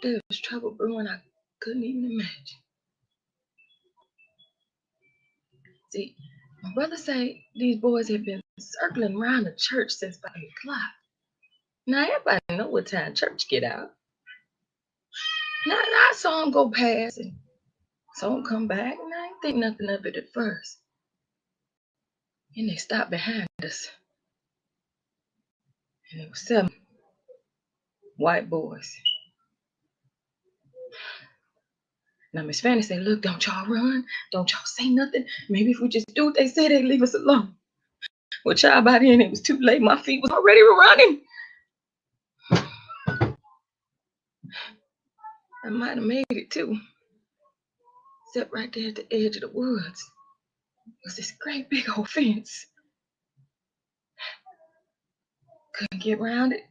There was trouble brewing I couldn't even imagine. See, my brother said these boys had been circling around the church since about 8 o'clock. Now everybody know what time church get out. Now I saw them go past and saw them come back, and I didn't think nothing of it at first. And they stopped behind us. And it was 7 white boys. Now Miss Fanny said, look, don't y'all run. Don't y'all say nothing. Maybe if we just do what they say, they leave us alone. Well, child, by then it was too late. My feet was already running. I might have made it too. Except right there at the edge of the woods was this great big old fence. Couldn't get around it.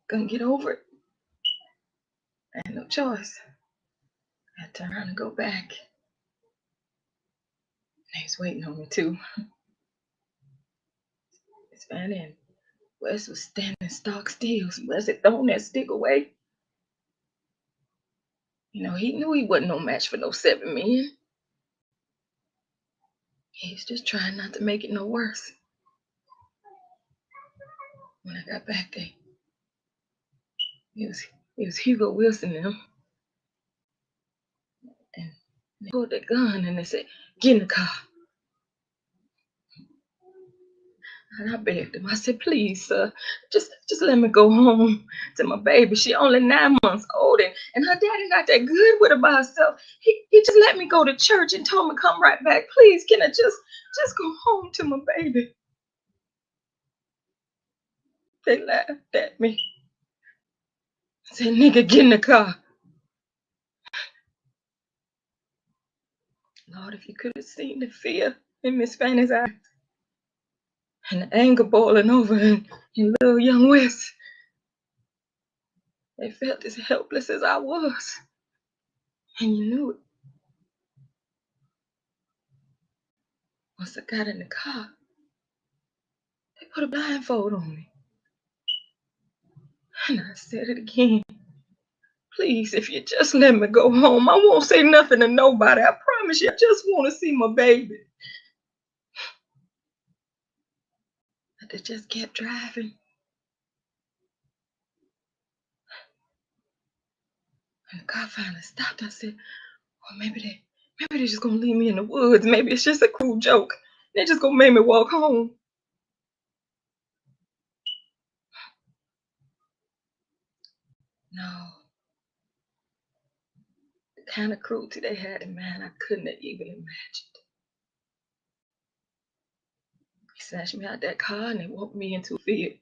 Couldn't get over it. I had no choice. I had to turn around and go back. They was waiting on me too. Miss Fanny and Wes was standing stock still. Wes had thrown that stick away. You know, he knew he wasn't no match for no 7 men. He was just trying not to make it no worse. When I got back there, it was Hugo Wilson and them. And they pulled their gun and they said, get in the car. And I begged him. I said, please, sir, just let me go home to my baby. She only 9 months old, and her daddy not that good with her by herself. He just let me go to church and told me to come right back. Please, can I just go home to my baby? They laughed at me. Said, nigga, get in the car. Lord, if you could have seen the fear in Miss Fanny's eyes and the anger boiling over in little young Wes. They felt as helpless as I was. And you knew it. Once I got in the car, they put a blindfold on me. And I said it again. Please, if you just let me go home, I won't say nothing to nobody. I promise you, I just want to see my baby. But they just kept driving. When the car finally stopped, I said, well, maybe they're just gonna leave me in the woods. Maybe it's just a cruel joke. They're just gonna make me walk home. No. The kind of cruelty they had in mind, I couldn't have even imagined. They snatched me out that car and they walked me into a field.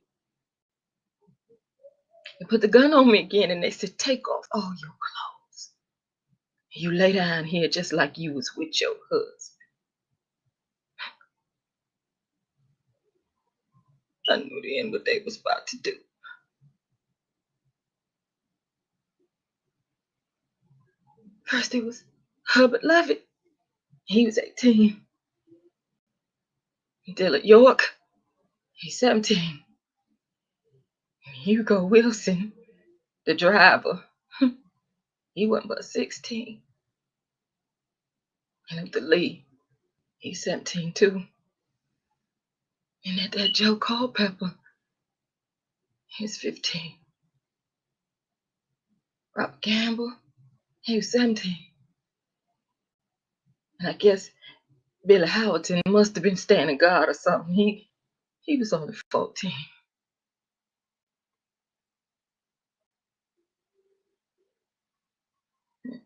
They put the gun on me again and they said, take off all your clothes. You lay down here just like you was with your husband. I knew then what they was about to do. First it was Herbert Levitt. He was 18. Dillard York, he's 17. Hugo Wilson, the driver, he wasn't but 16. And Luther Lee, he's 17 too. And that Joe Culpepper, he's 15. Robert Gamble, he was 17. And I guess Billy Howerton must have been standing guard or something. He was only 14. I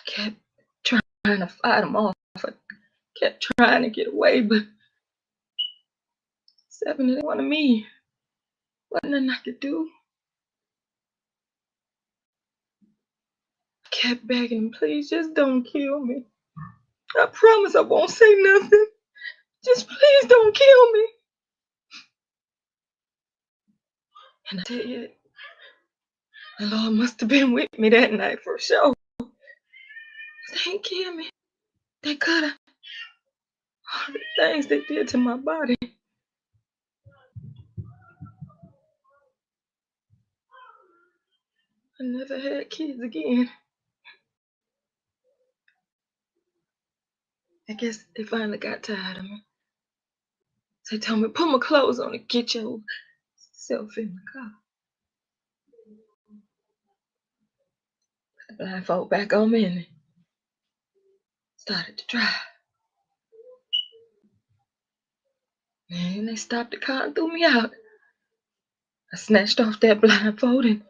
kept trying to fight him off. I kept trying to get away, but 7 didn't want me. Wasn't nothing I could do. I kept begging him, please just don't kill me. I promise I won't say nothing. Just please don't kill me. And I tell you, The Lord must have been with me that night for sure. They ain't killed me. They could have. All the things they did to my body. I never had kids again. I guess they finally got tired of me. So they told me, put my clothes on and get yourself in the car. Put the blindfold back on me and started to drive. And they stopped the car and threw me out. I snatched off that blindfold and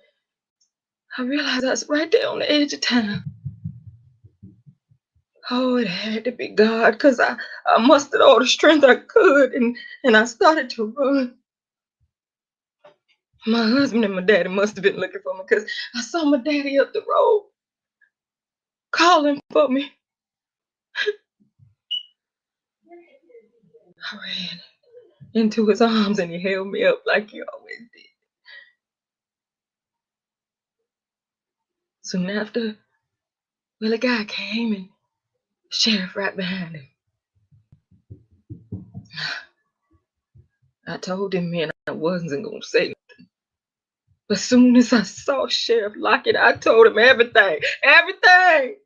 I realized I was right there on the edge of town. Oh, it had to be God, because I mustered all the strength I could and I started to run. My husband and my daddy must have been looking for me, because I saw my daddy up the road calling for me. I ran into his arms and he held me up like he always did. Soon after, a guy came and the sheriff right behind him. I told him, man, I wasn't going to say nothing. But soon as I saw Sheriff Lockett, I told him everything. Everything!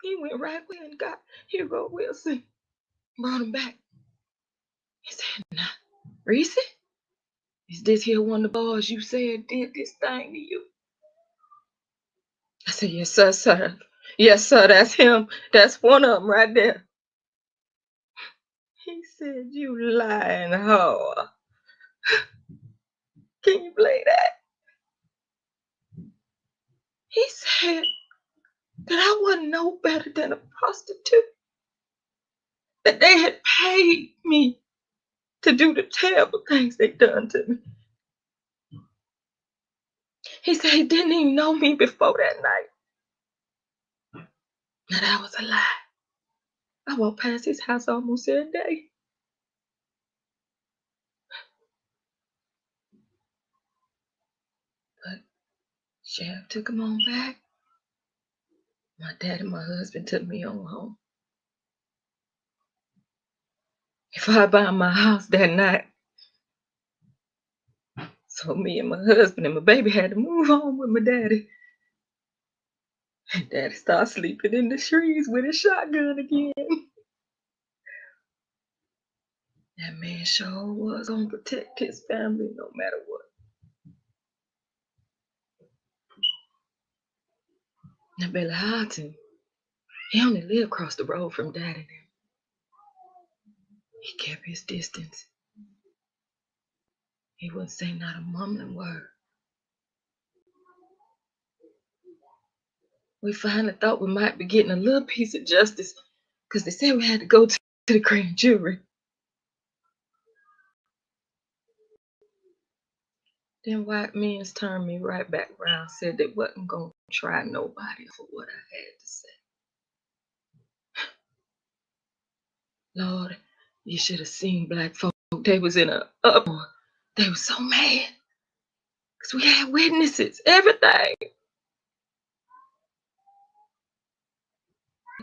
He went right away and got Hugo Wilson. Brought him back. He said, now, Reese, is this here one of the boys you said did this thing to you? I said, yes, sir. Yes, sir, that's him. That's one of them right there. He said, you lying whore. Can you believe that? He said that I wasn't no better than a prostitute. That they had paid me to do the terrible things they done to me. He said he didn't even know me before that night. Now that was a lie. I walked past his house almost every day. But Sheriff took him on back. My dad and my husband took me on home. If I buy my house that night, so me and my husband and my baby had to move home with my daddy. And Daddy started sleeping in the trees with his shotgun again. That man sure was gonna protect his family no matter what. Now Billy Houghton, he only lived across the road from Daddy and him. He kept his distance. He wouldn't say not a mumbling word. We finally thought we might be getting a little piece of justice, because they said we had to go to the grand jury. Then white men turned me right back around, said they wasn't gonna try nobody for what I had to say. Lord, you should have seen black folk. They was in an uproar. They were so mad, because we had witnesses, everything.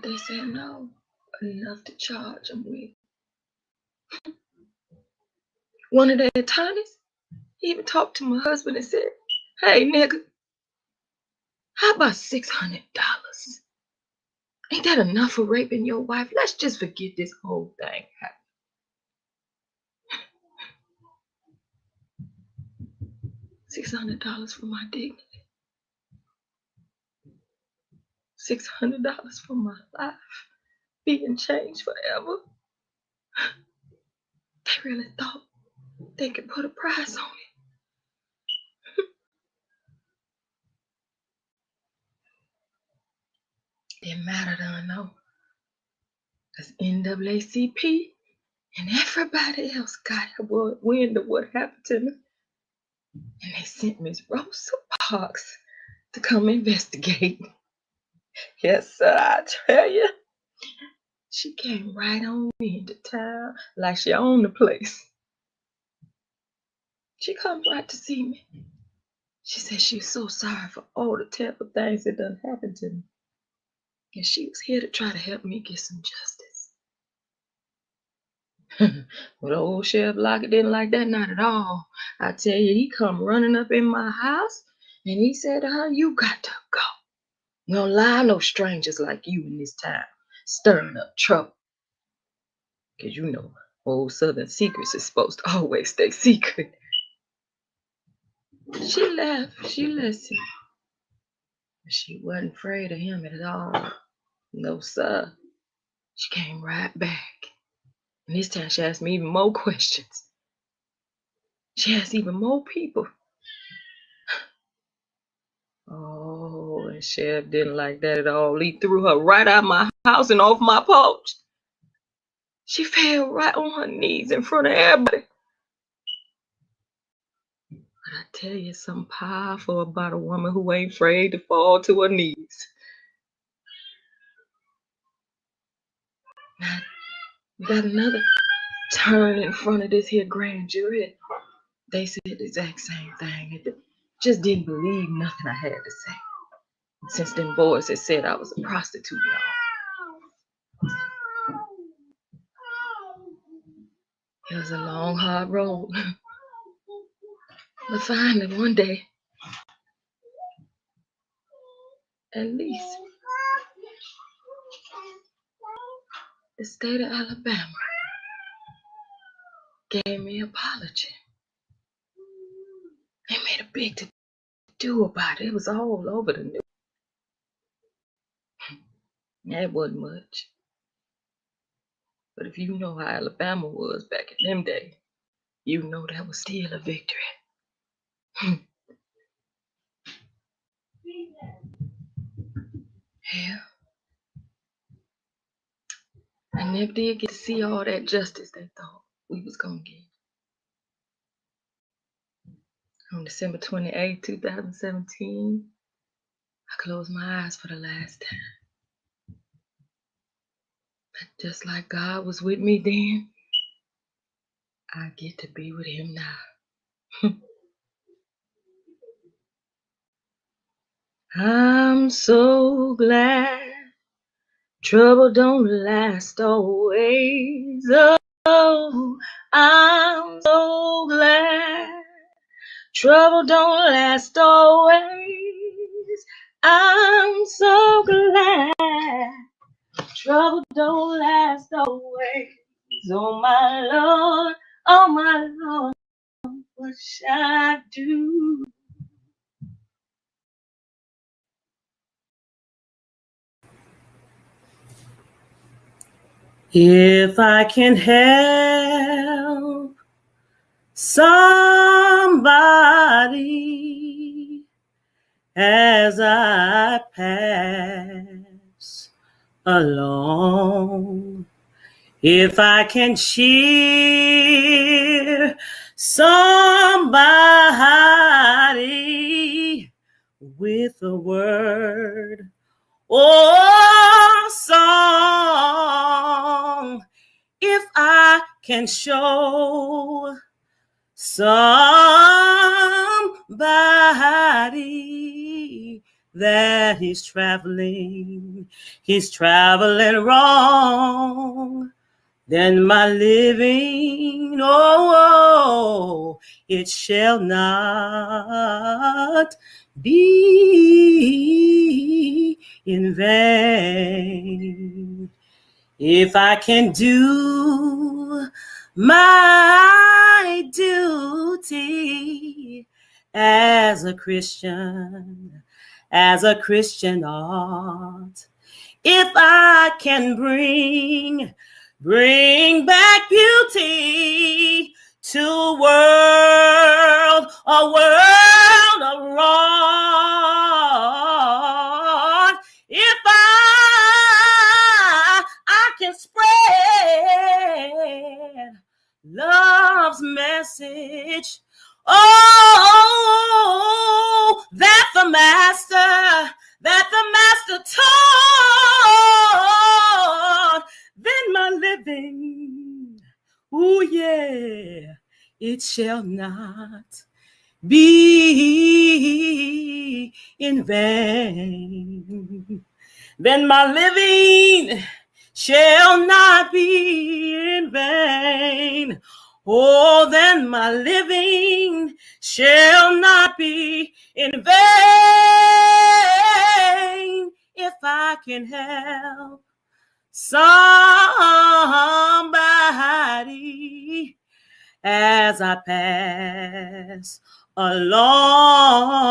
They said no, enough to charge them with. One of their attorneys even talked to my husband and said, hey, nigga, how about $600? Ain't that enough for raping your wife? Let's just forget this whole thing happened. $600 for my dignity. $600 for my life being changed forever. They really thought they could put a price on it. Didn't matter though, no. Because NAACP and everybody else got wind of what happened to me. And they sent Miss Rosa Parks to come investigate. Yes, sir, I tell you. She came right on into town like she owned the place. She come right to see me. She said she was so sorry for all the terrible things that done happened to me. And she was here to try to help me get some justice. Well, old Sheriff Lockett didn't like that, not at all. I tell you, he come running up in my house and he said to her, "You got to go. We don't allow no strangers like you in this town, stirring up trouble." Because you know, old Southern secrets is supposed to always stay secret. She left. She listened. But she wasn't afraid of him at all. No, sir. She came right back. And this time she asked me even more questions. She asked even more people. Oh, and Sheriff didn't like that at all. He threw her right out of my house and off my porch. She fell right on her knees in front of everybody. But I tell you something powerful about a woman who ain't afraid to fall to her knees. Now, we got another turn in front of this here grand jury. They said the exact same thing. It just didn't believe nothing I had to say. Since them boys had said I was a prostitute, y'all. It was a long, hard road. But finally, one day, at least, the state of Alabama gave me an apology. They made a big to-do about it. It was all over the news. That wasn't much. But if you know how Alabama was back in them days, you know that was still a victory. Yeah. I never did get to see all that justice they thought we was gonna get. On December 28, 2017, I closed my eyes for the last time. But just like God was with me then, I get to be with him now. I'm so glad trouble don't last always. Oh, I'm so glad trouble don't last always. I'm so glad trouble don't last always. Oh my Lord, what shall I do? If I can help somebody as I pass along, if I can cheer somebody with a word or song, if I can show somebody that he's traveling wrong, then my living, it shall not be in vain. If I can do my duty as a Christian ought, if I can bring back beauty to a world abroad, if I can spread love's message, that the master taught, then my living, ooh yeah, it shall not be in vain. Then my living shall not be in vain. Oh, then my living shall not be in vain if I can help somebody as I pass along.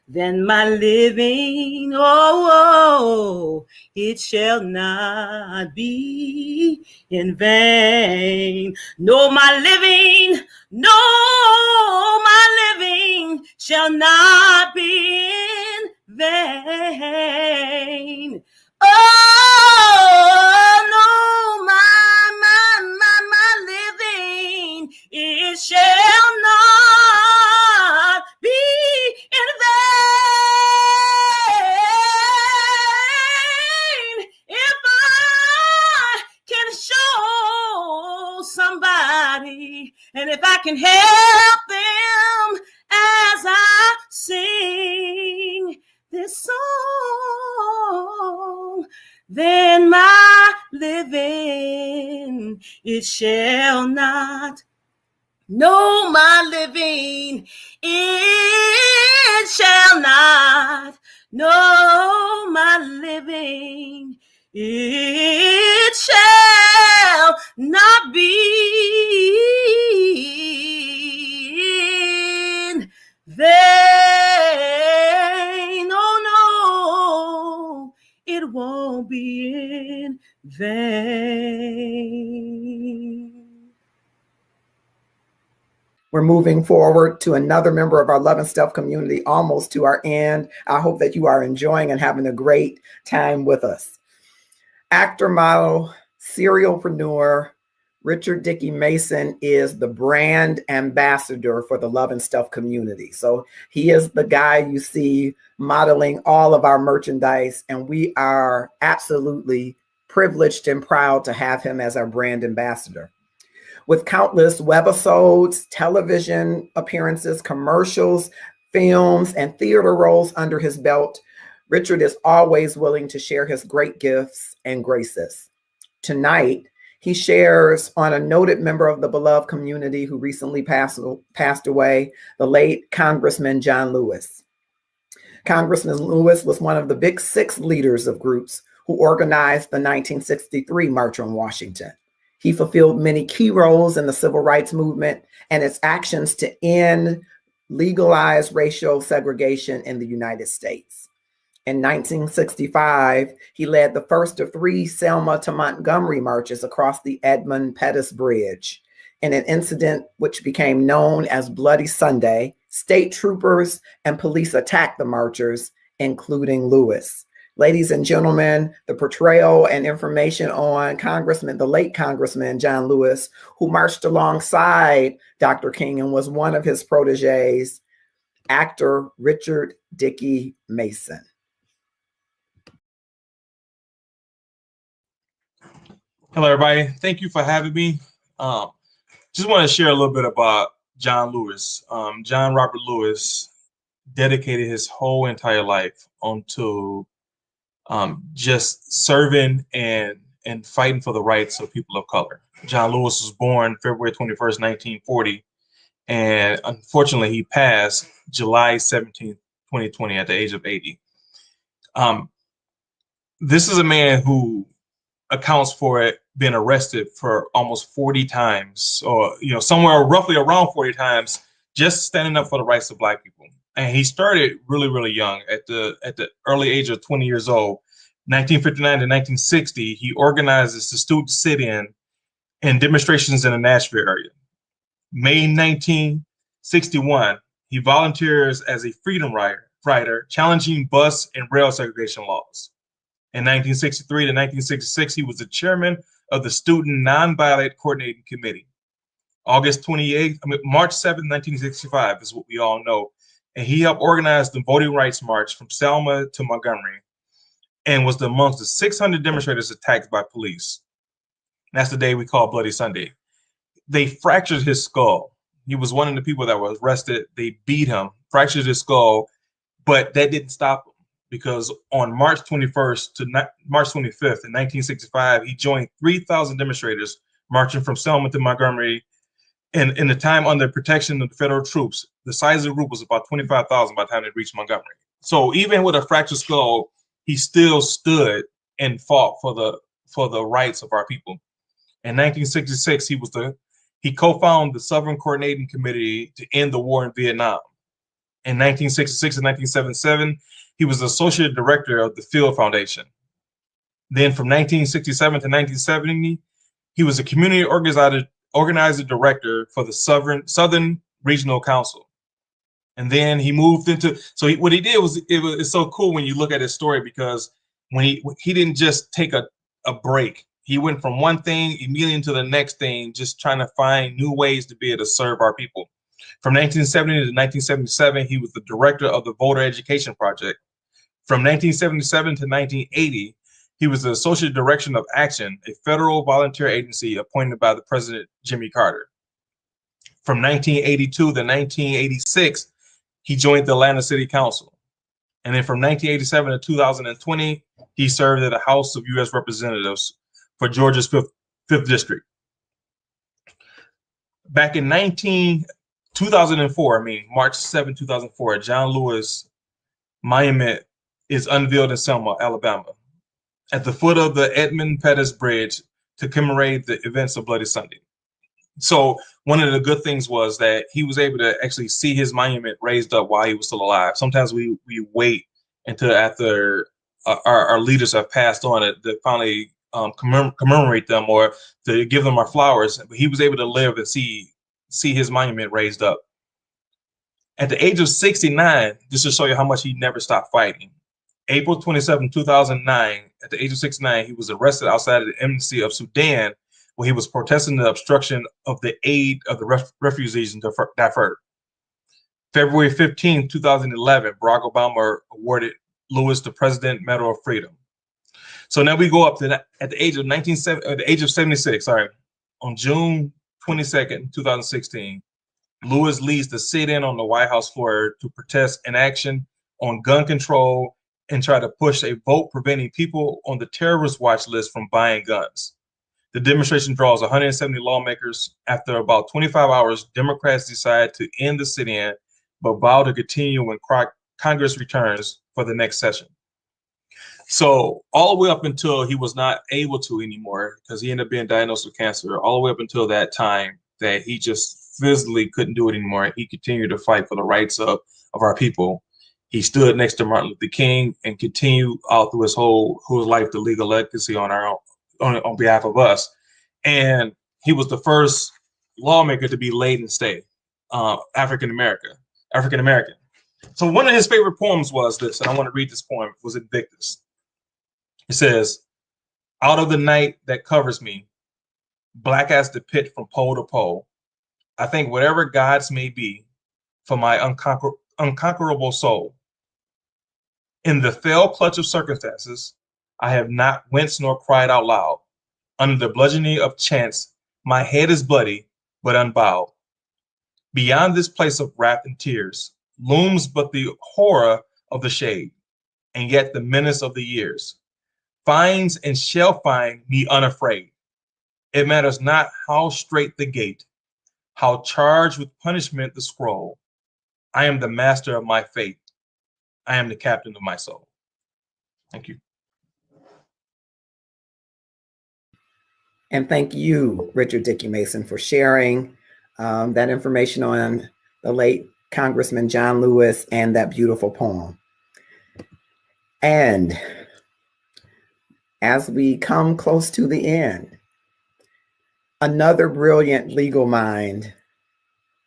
Then my living, oh, it shall not be in vain. No, my living, no, my living shall not be in vain. Oh, no, my living, it shall not be in vain if I can show somebody, and if I can help them as I sing this song, then my living, it shall not, no, my living, it shall not, no, my living, it shall not be in vain. Oh, no, it won't be in vain. We're moving forward to another member of our Love and Stuff community, almost to our end. I hope that you are enjoying and having a great time with us. Actor, model, serialpreneur, Richard Dickey Mason is the brand ambassador for the Love and Stuff community. So he is the guy you see modeling all of our merchandise, and we are absolutely privileged and proud to have him as our brand ambassador. With countless webisodes, television appearances, commercials, films, and theater roles under his belt, Richard is always willing to share his great gifts and graces. Tonight, he shares on a noted member of the beloved community who recently passed away, the late Congressman John Lewis. Congressman Lewis was one of the Big Six leaders of groups who organized the 1963 March on Washington. He fulfilled many key roles in the civil rights movement and its actions to end legalized racial segregation in the United States. In 1965, he led the first of 3 Selma to Montgomery marches across the Edmund Pettus Bridge. In an incident which became known as Bloody Sunday, state troopers and police attacked the marchers, including Lewis. Ladies and gentlemen, the portrayal and information on the late Congressman John Lewis, who marched alongside Dr. King and was one of his proteges, actor Richard Dickey Mason. Hello, everybody. Thank you for having me. Just want to share a little bit about John Lewis. John Robert Lewis dedicated his whole entire life onto just serving and fighting for the rights of people of color. John Lewis was born February 21st, 1940, and unfortunately he passed July 17th, 2020 at the age of 80. This is a man who accounts for it being arrested for almost 40 times, or somewhere roughly around 40 times, just standing up for the rights of Black people. And he started really, really young, at the early age of 20 years old. 1959 to 1960, he organizes the student sit-in and demonstrations in the Nashville area. May 1961, he volunteers as a freedom rider, challenging bus and rail segregation laws. In 1963 to 1966, he was the chairman of the Student Nonviolent Coordinating Committee. March 7, 1965 is what we all know. And he helped organize the Voting Rights March from Selma to Montgomery and was amongst the 600 demonstrators attacked by police. That's the day we call Bloody Sunday. they fractured his skull. He was one of the people that was arrested. They beat him, fractured his skull, but that didn't stop him, because on March 21st to March 25th in 1965, he joined 3,000 demonstrators marching from Selma to Montgomery. And in the time under protection of the federal troops, the size of the group was about 25,000 by the time they reached Montgomery. So even with a fractured skull, he still stood and fought for the rights of our people. In 1966, he co-founded the Southern Coordinating Committee to end the war in Vietnam. In 1966 and 1977, he was associate director of the Field Foundation. Then from 1967 to 1970, he was a community organizer director for the Southern Regional Council. And then he moved into, what he did was, it's so cool when you look at his story, because when he didn't just take a break. He went from one thing immediately into the next thing, just trying to find new ways to be able to serve our people. From 1970 to 1977, he was the director of the Voter Education Project. From 1977 to 1980, he was the associate director of Action, a federal volunteer agency appointed by the President Jimmy Carter. From 1982 to 1986, he joined the Atlanta City Council. And then from 1987 to 2020, he served at the House of U.S. Representatives for Georgia's 5th District. Back in March 7, 2004, John Lewis Monument is unveiled in Selma, Alabama, at the foot of the Edmund Pettus Bridge to commemorate the events of Bloody Sunday. So one of the good things was that he was able to actually see his monument raised up while he was still alive. Sometimes we wait until after our leaders have passed on to finally commemorate them or to give them our flowers. But he was able to live and see his monument raised up. At the age of 69, just to show you how much he never stopped fighting, April 27, 2009, at the age of 69, he was arrested outside of the embassy of Sudan, where he was protesting the obstruction of the aid of the refugees in Darfur. February 15, 2011, Barack Obama awarded Lewis the President Medal of Freedom. So now we go up to that, at the age of 76, on June 22nd, 2016, Lewis leads the sit-in on the White House floor to protest inaction on gun control and try to push a vote preventing people on the terrorist watch list from buying guns. The demonstration draws 170 lawmakers. After about 25 hours, Democrats decide to end the sit-in, but vow to continue when Congress returns for the next session. So all the way up until he was not able to anymore, because he ended up being diagnosed with cancer, all the way up until that time that he just physically couldn't do it anymore, he continued to fight for the rights of our people. He stood next to Martin Luther King and continued out through his whole life to leave a legacy on behalf of us. And he was the first lawmaker to be laid in state, African American. So one of his favorite poems was this, and I want to read this poem, was Invictus. It says, out of the night that covers me, black as the pit from pole to pole, I think whatever gods may be for my unconquerable soul. In the fell clutch of circumstances, I have not winced nor cried out loud. Under the bludgeoning of chance, my head is bloody, but unbowed. Beyond this place of wrath and tears looms but the horror of the shade, and yet the menace of the years finds and shall find me unafraid. It matters not how straight the gate, how charged with punishment the scroll. I am the master of my fate. I am the captain of my soul. Thank you. And thank you, Richard Dickey Mason, for sharing that information on the late Congressman John Lewis and that beautiful poem. And as we come close to the end, another brilliant legal mind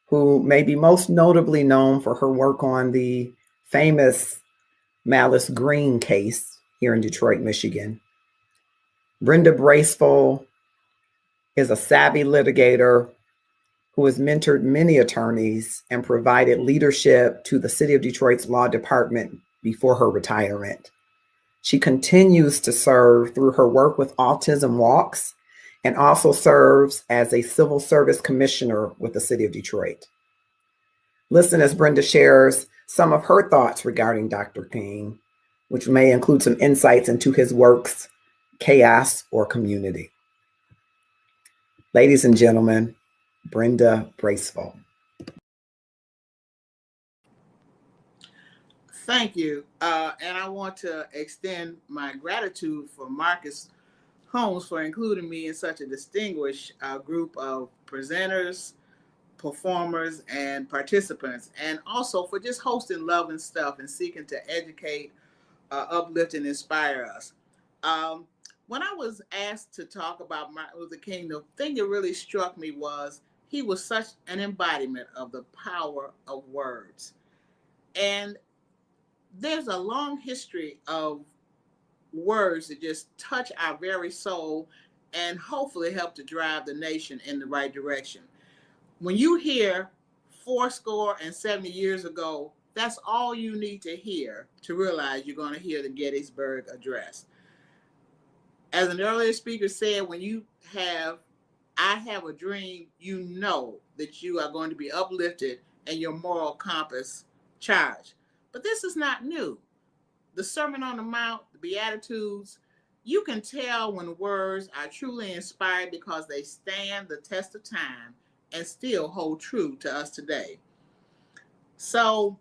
who may be most notably known for her work on the famous Malice Green case here in Detroit, Michigan. Brenda Braceful is a savvy litigator who has mentored many attorneys and provided leadership to the City of Detroit's law department before her retirement. She continues to serve through her work with Autism Walks and also serves as a civil service commissioner with the city of Detroit. Listen as Brenda shares some of her thoughts regarding Dr. King, which may include some insights into his works, chaos, or community. Ladies and gentlemen, Brenda Bracewell. Thank you. And I want to extend my gratitude for Marcus Holmes for including me in such a distinguished group of presenters, performers, and participants, and also for just hosting Love and Stuff and seeking to educate, uplift, and inspire us. When I was asked to talk about Martin Luther King, the thing that really struck me was he was such an embodiment of the power of words. And there's a long history of words that just touch our very soul and hopefully help to drive the nation in the right direction. When you hear 70 years ago, that's all you need to hear to realize you're going to hear the Gettysburg Address. As an earlier speaker said, when you have, I have a dream, you know that you are going to be uplifted and your moral compass charged. But this is not new. The Sermon on the Mount, the Beatitudes, you can tell when words are truly inspired because they stand the test of time and still hold true to us today. So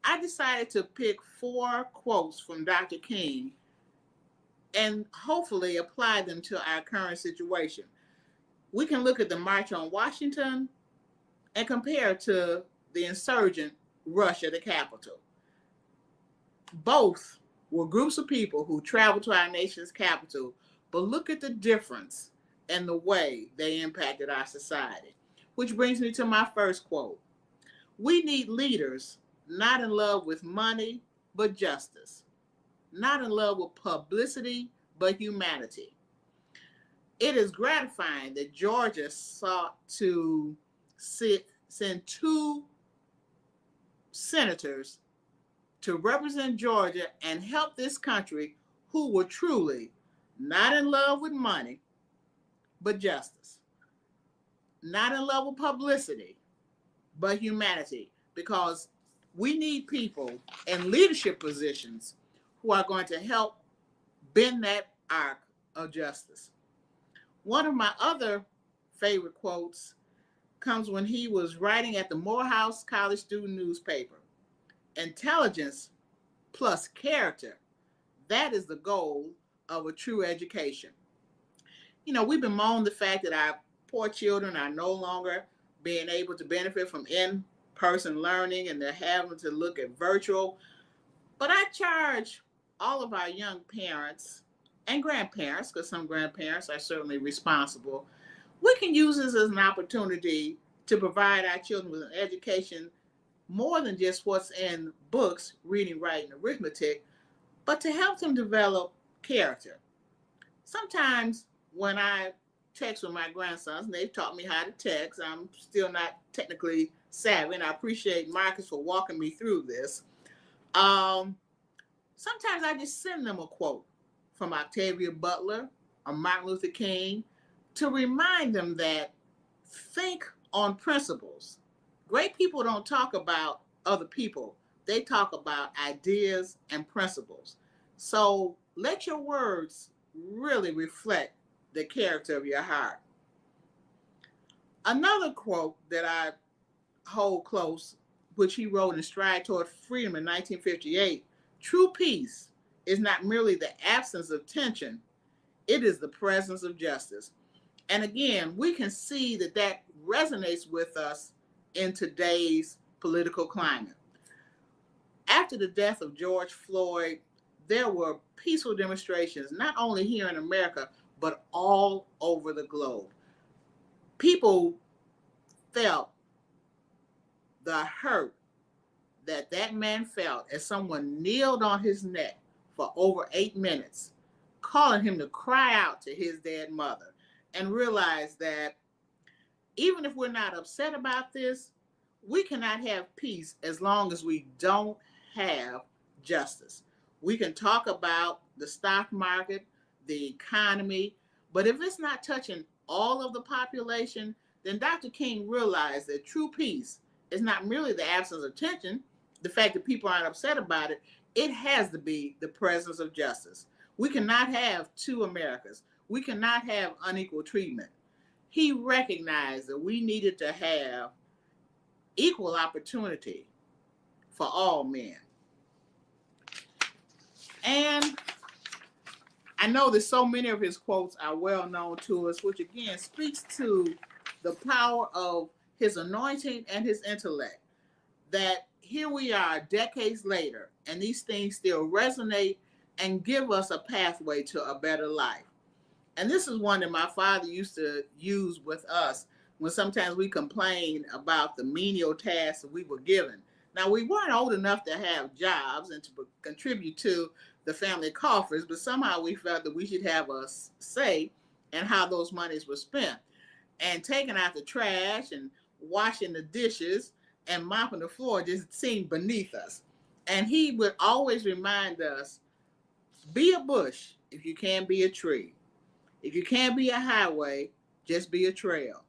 I decided to pick 4 quotes from Dr. King and hopefully apply them to our current situation. We can look at the March on Washington and compare it to the insurgent rush at the Capitol. Both were groups of people who traveled to our nation's capital, but look at the difference in the way they impacted our society. Which brings me to my first quote. We need leaders not in love with money, but justice. Not in love with publicity, but humanity. It is gratifying that Georgia sought to send 2 senators to represent Georgia and help this country who were truly not in love with money, but justice. Not in love with publicity, but humanity. Because we need people in leadership positions who are going to help bend that arc of justice. One of my other favorite quotes comes when he was writing at the Morehouse College student newspaper. Intelligence plus character, that is the goal of a true education. You know, we bemoan the fact that our poor children are no longer being able to benefit from in-person learning and they're having to look at virtual. But I charge all of our young parents and grandparents, because some grandparents are certainly responsible, we can use this as an opportunity to provide our children with an education more than just what's in books, reading, writing, arithmetic, but to help them develop character. Sometimes when I text with my grandsons, and they've taught me how to text, I'm still not technically savvy, and I appreciate Marcus for walking me through this. Sometimes I just send them a quote from Octavia Butler or Martin Luther King to remind them that think on principles. Great people don't talk about other people. They talk about ideas and principles. So let your words really reflect the character of your heart. Another quote that I hold close, which he wrote in Stride Toward Freedom in 1958, true peace is not merely the absence of tension, it is the presence of justice. And again, we can see that that resonates with us in today's political climate. After the death of George Floyd, there were peaceful demonstrations, not only here in America, but all over the globe. People felt the hurt that that man felt as someone kneeled on his neck for over 8 minutes, calling him to cry out to his dead mother, and realize that even if we're not upset about this, we cannot have peace as long as we don't have justice. We can talk about the stock market, the economy, but if it's not touching all of the population, then Dr. King realized that true peace is not merely the absence of tension, the fact that people aren't upset about it. It has to be the presence of justice. We cannot have two Americas. We cannot have unequal treatment. He recognized that we needed to have equal opportunity for all men. And I know that so many of his quotes are well known to us, which again speaks to the power of his anointing and his intellect. That here we are decades later, and these things still resonate and give us a pathway to a better life. And this is one that my father used to use with us when sometimes we complained about the menial tasks that we were given. Now, we weren't old enough to have jobs and to contribute to the family coffers, but somehow we felt that we should have a say in how those monies were spent. And taking out the trash and washing the dishes and mopping the floor just seemed beneath us. And he would always remind us, be a bush if you can't be a tree. If you can't be a highway, just be a trail.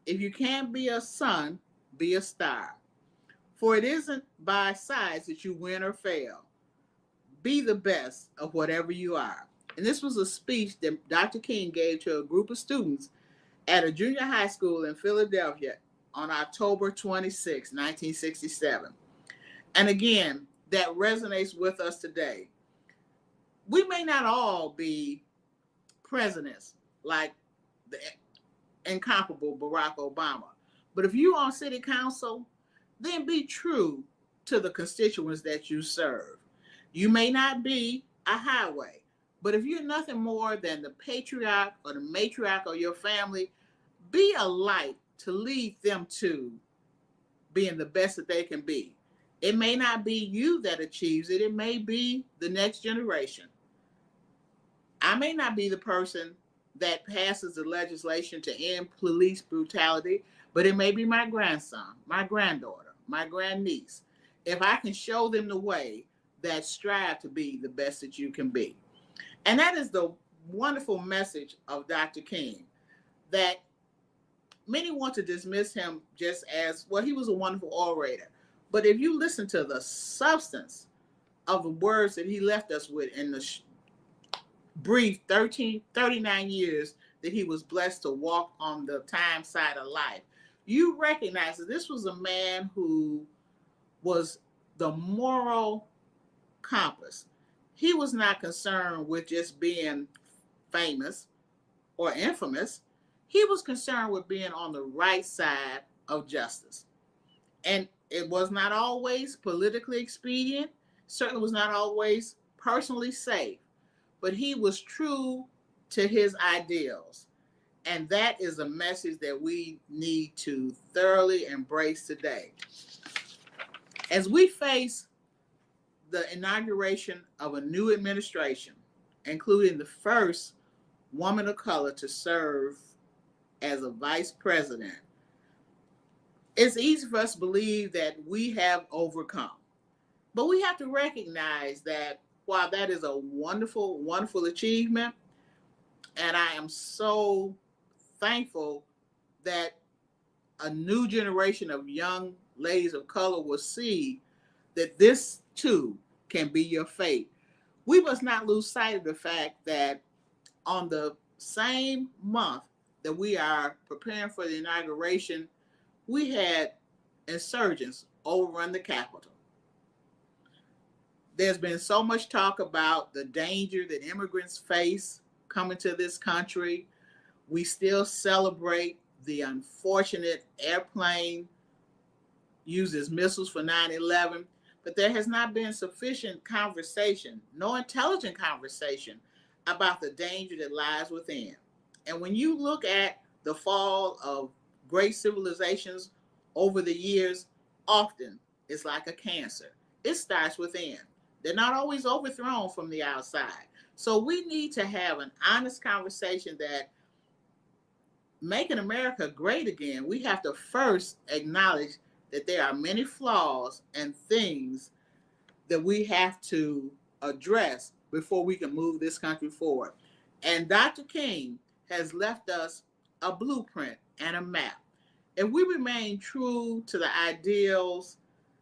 If you can't be a sun, be a star. For it isn't by size that you win or fail. Be the best of whatever you are. And this was a speech that Dr. King gave to a group of students at a junior high school in Philadelphia on October 26, 1967. And again, that resonates with us today. We may not all be presidents like the incomparable Barack Obama, but if you're on city council, then be true to the constituents that you serve. You may not be a highway, but if you're nothing more than the patriarch or the matriarch of your family, be a light to lead them to being the best that they can be. It may not be you that achieves it. It may be the next generation. I may not be the person that passes the legislation to end police brutality, but it may be my grandson, my granddaughter, my grandniece. If I can show them the way, that strive to be the best that you can be. And that is the wonderful message of Dr. King, that many want to dismiss him just as, well, he was a wonderful orator. But if you listen to the substance of the words that he left us with in the brief 39 years that he was blessed to walk on the time side of life, you recognize that this was a man who was the moral compass. He was not concerned with just being famous or infamous. He was concerned with being on the right side of justice. And it was not always politically expedient, certainly was not always personally safe, but he was true to his ideals. And that is a message that we need to thoroughly embrace today. As we face the inauguration of a new administration, including the first woman of color to serve as a vice president, it's easy for us to believe that we have overcome. But we have to recognize that while that is a wonderful, wonderful achievement, and I am so thankful that a new generation of young ladies of color will see that this too can be your fate. We must not lose sight of the fact that on the same month that we are preparing for the inauguration, we had insurgents overrun the Capitol. There's been so much talk about the danger that immigrants face coming to this country. We still celebrate the unfortunate airplane uses missiles for 9/11, but there has not been sufficient conversation, no intelligent conversation about the danger that lies within. And when you look at the fall of great civilizations over the years, often it's like a cancer. It starts within. They're not always overthrown from the outside. So we need to have an honest conversation that making America great again, we have to first acknowledge that there are many flaws and things that we have to address before we can move this country forward. And Dr. King has left us a blueprint and a map. If we remain true to the ideals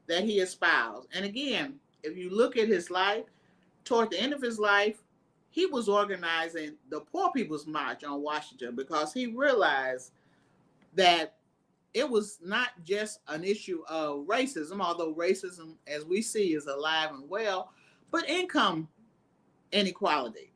that he espoused, and again, if you look at his life, toward the end of his life, he was organizing the Poor People's March on Washington because he realized that it was not just an issue of racism, although racism, as we see, is alive and well, but income inequality.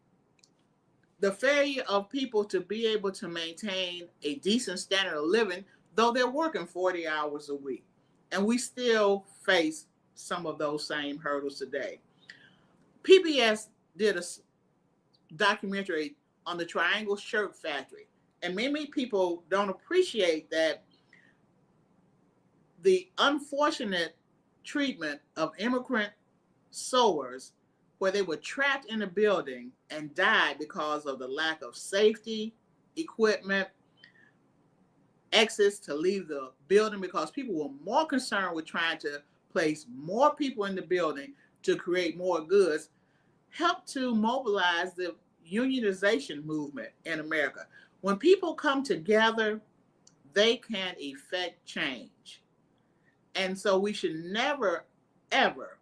The failure of people to be able to maintain a decent standard of living, though they're working 40 hours a week. And we still face some of those same hurdles today. PBS did a documentary on the Triangle Shirt Factory. And many people don't appreciate that the unfortunate treatment of immigrant sewers, where they were trapped in a building and died because of the lack of safety, equipment, exits to leave the building, because people were more concerned with trying to place more people in the building to create more goods, helped to mobilize the unionization movement in America. When people come together, they can effect change. And so we should never, ever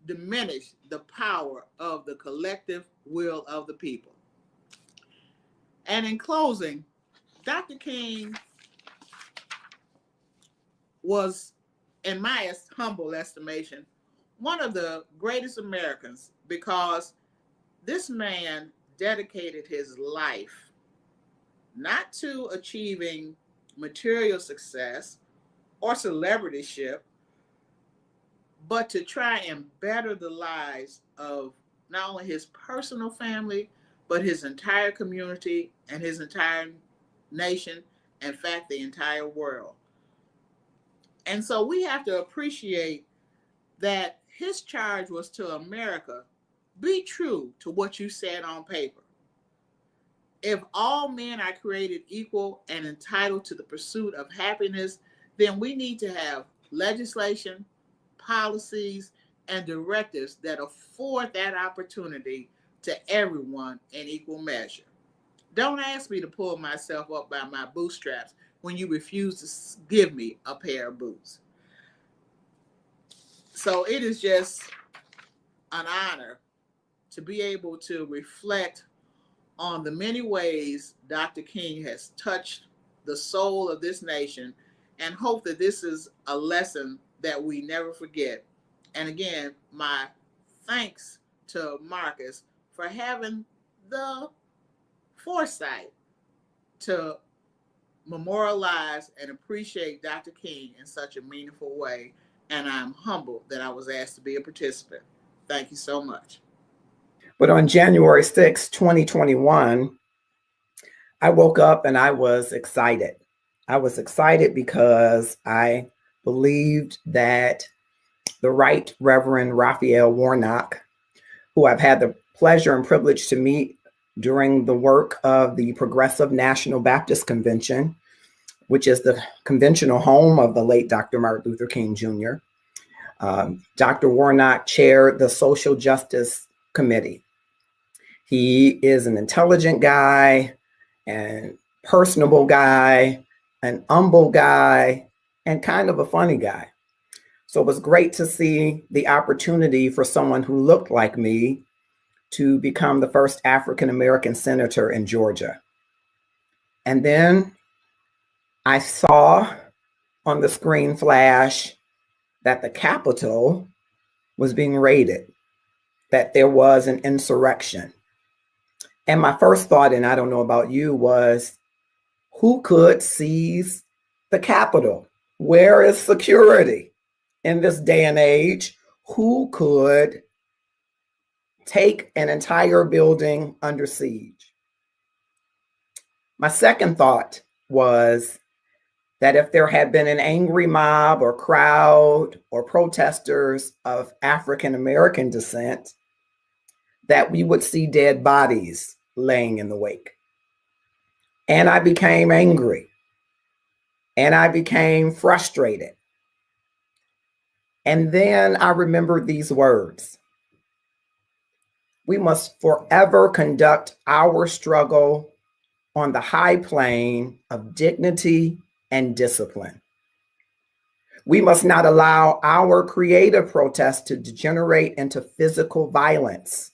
diminish the power of the collective will of the people. And in closing, Dr. King was, in my humble estimation, one of the greatest Americans, because this man dedicated his life not to achieving material success or celebrityship, but to try and better the lives of not only his personal family, but his entire community and his entire nation, in fact, the entire world. And so we have to appreciate that his charge was to America: be true to what you said on paper. If all men are created equal and entitled to the pursuit of happiness, then we need to have legislation, policies, and directives that afford that opportunity to everyone in equal measure. Don't ask me to pull myself up by my bootstraps when you refuse to give me a pair of boots. So it is just an honor to be able to reflect on the many ways Dr. King has touched the soul of this nation, and hope that this is a lesson that we never forget. And again, my thanks to Marcus for having the foresight to memorialize and appreciate Dr. King in such a meaningful way. And I'm humbled that I was asked to be a participant. Thank you so much. But on January 6, 2021, I woke up and I was excited. I was excited because I believed that the Right Reverend Raphael Warnock, who I've had the pleasure and privilege to meet during the work of the Progressive National Baptist Convention, which is the conventional home of the late Dr. Martin Luther King Jr. Dr. Warnock chaired the Social Justice Committee. He is an intelligent guy and personable guy, an humble guy, and kind of a funny guy. So it was great to see the opportunity for someone who looked like me to become the first African-American senator in Georgia. And then I saw on the screen flash that the Capitol was being raided, that there was an insurrection. And my first thought, and I don't know about you, was who could seize the Capitol? Where is security in this day and age? Who could take an entire building under siege? My second thought was that if there had been an angry mob or crowd or protesters of African American descent, that we would see dead bodies laying in the wake. And I became angry. And I became frustrated. And then I remembered these words: we must forever conduct our struggle on the high plane of dignity and discipline. We must not allow our creative protest to degenerate into physical violence.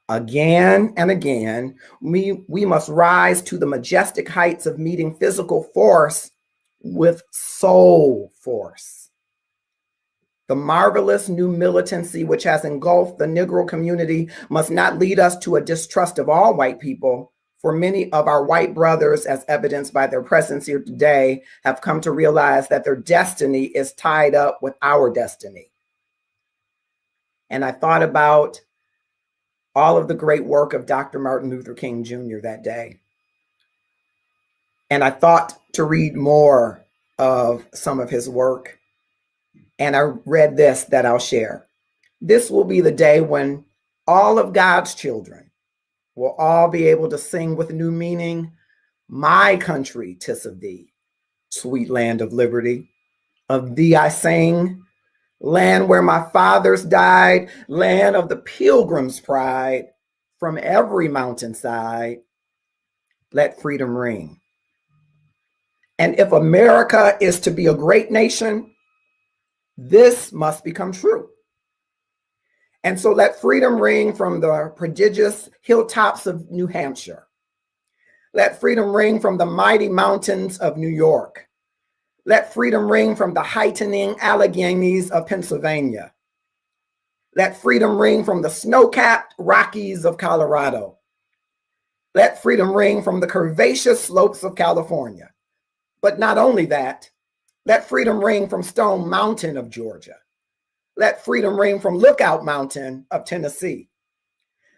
Again and again, we must rise to the majestic heights of meeting physical force with soul force. The marvelous new militancy which has engulfed the Negro community must not lead us to a distrust of all white people, for many of our white brothers, as evidenced by their presence here today, have come to realize that their destiny is tied up with our destiny. And I thought about all of the great work of Dr. Martin Luther King Jr. that day. And I thought to read more of some of his work. And I read this that I'll share. This will be the day when all of God's children will all be able to sing with new meaning, "My country, 'tis of thee, sweet land of liberty. Of thee I sing, land where my fathers died, land of the pilgrim's pride. From every mountainside, let freedom ring." And if America is to be a great nation, this must become true. And so let freedom ring from the prodigious hilltops of New Hampshire. Let freedom ring from the mighty mountains of New York. Let freedom ring from the heightening Alleghenies of Pennsylvania. Let freedom ring from the snow-capped Rockies of Colorado. Let freedom ring from the curvaceous slopes of California. But not only that, let freedom ring from Stone Mountain of Georgia. Let freedom ring from Lookout Mountain of Tennessee.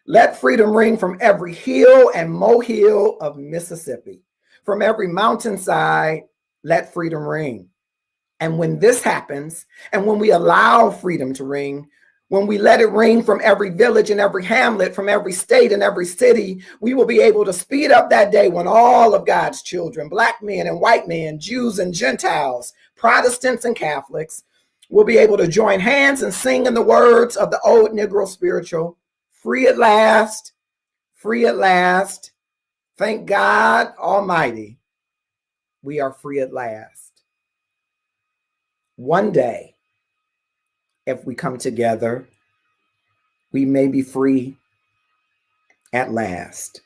Let freedom ring from every hill and molehill of Mississippi. From every mountainside, let freedom ring. And when this happens, and when we allow freedom to ring, when we let it ring from every village and every hamlet, from every state and every city, we will be able to speed up that day when all of God's children, Black men and white men, Jews and Gentiles, Protestants and Catholics, will be able to join hands and sing in the words of the old Negro spiritual, "Free at last, free at last. Thank God Almighty, we are free at last." One day, if we come together, we may be free at last.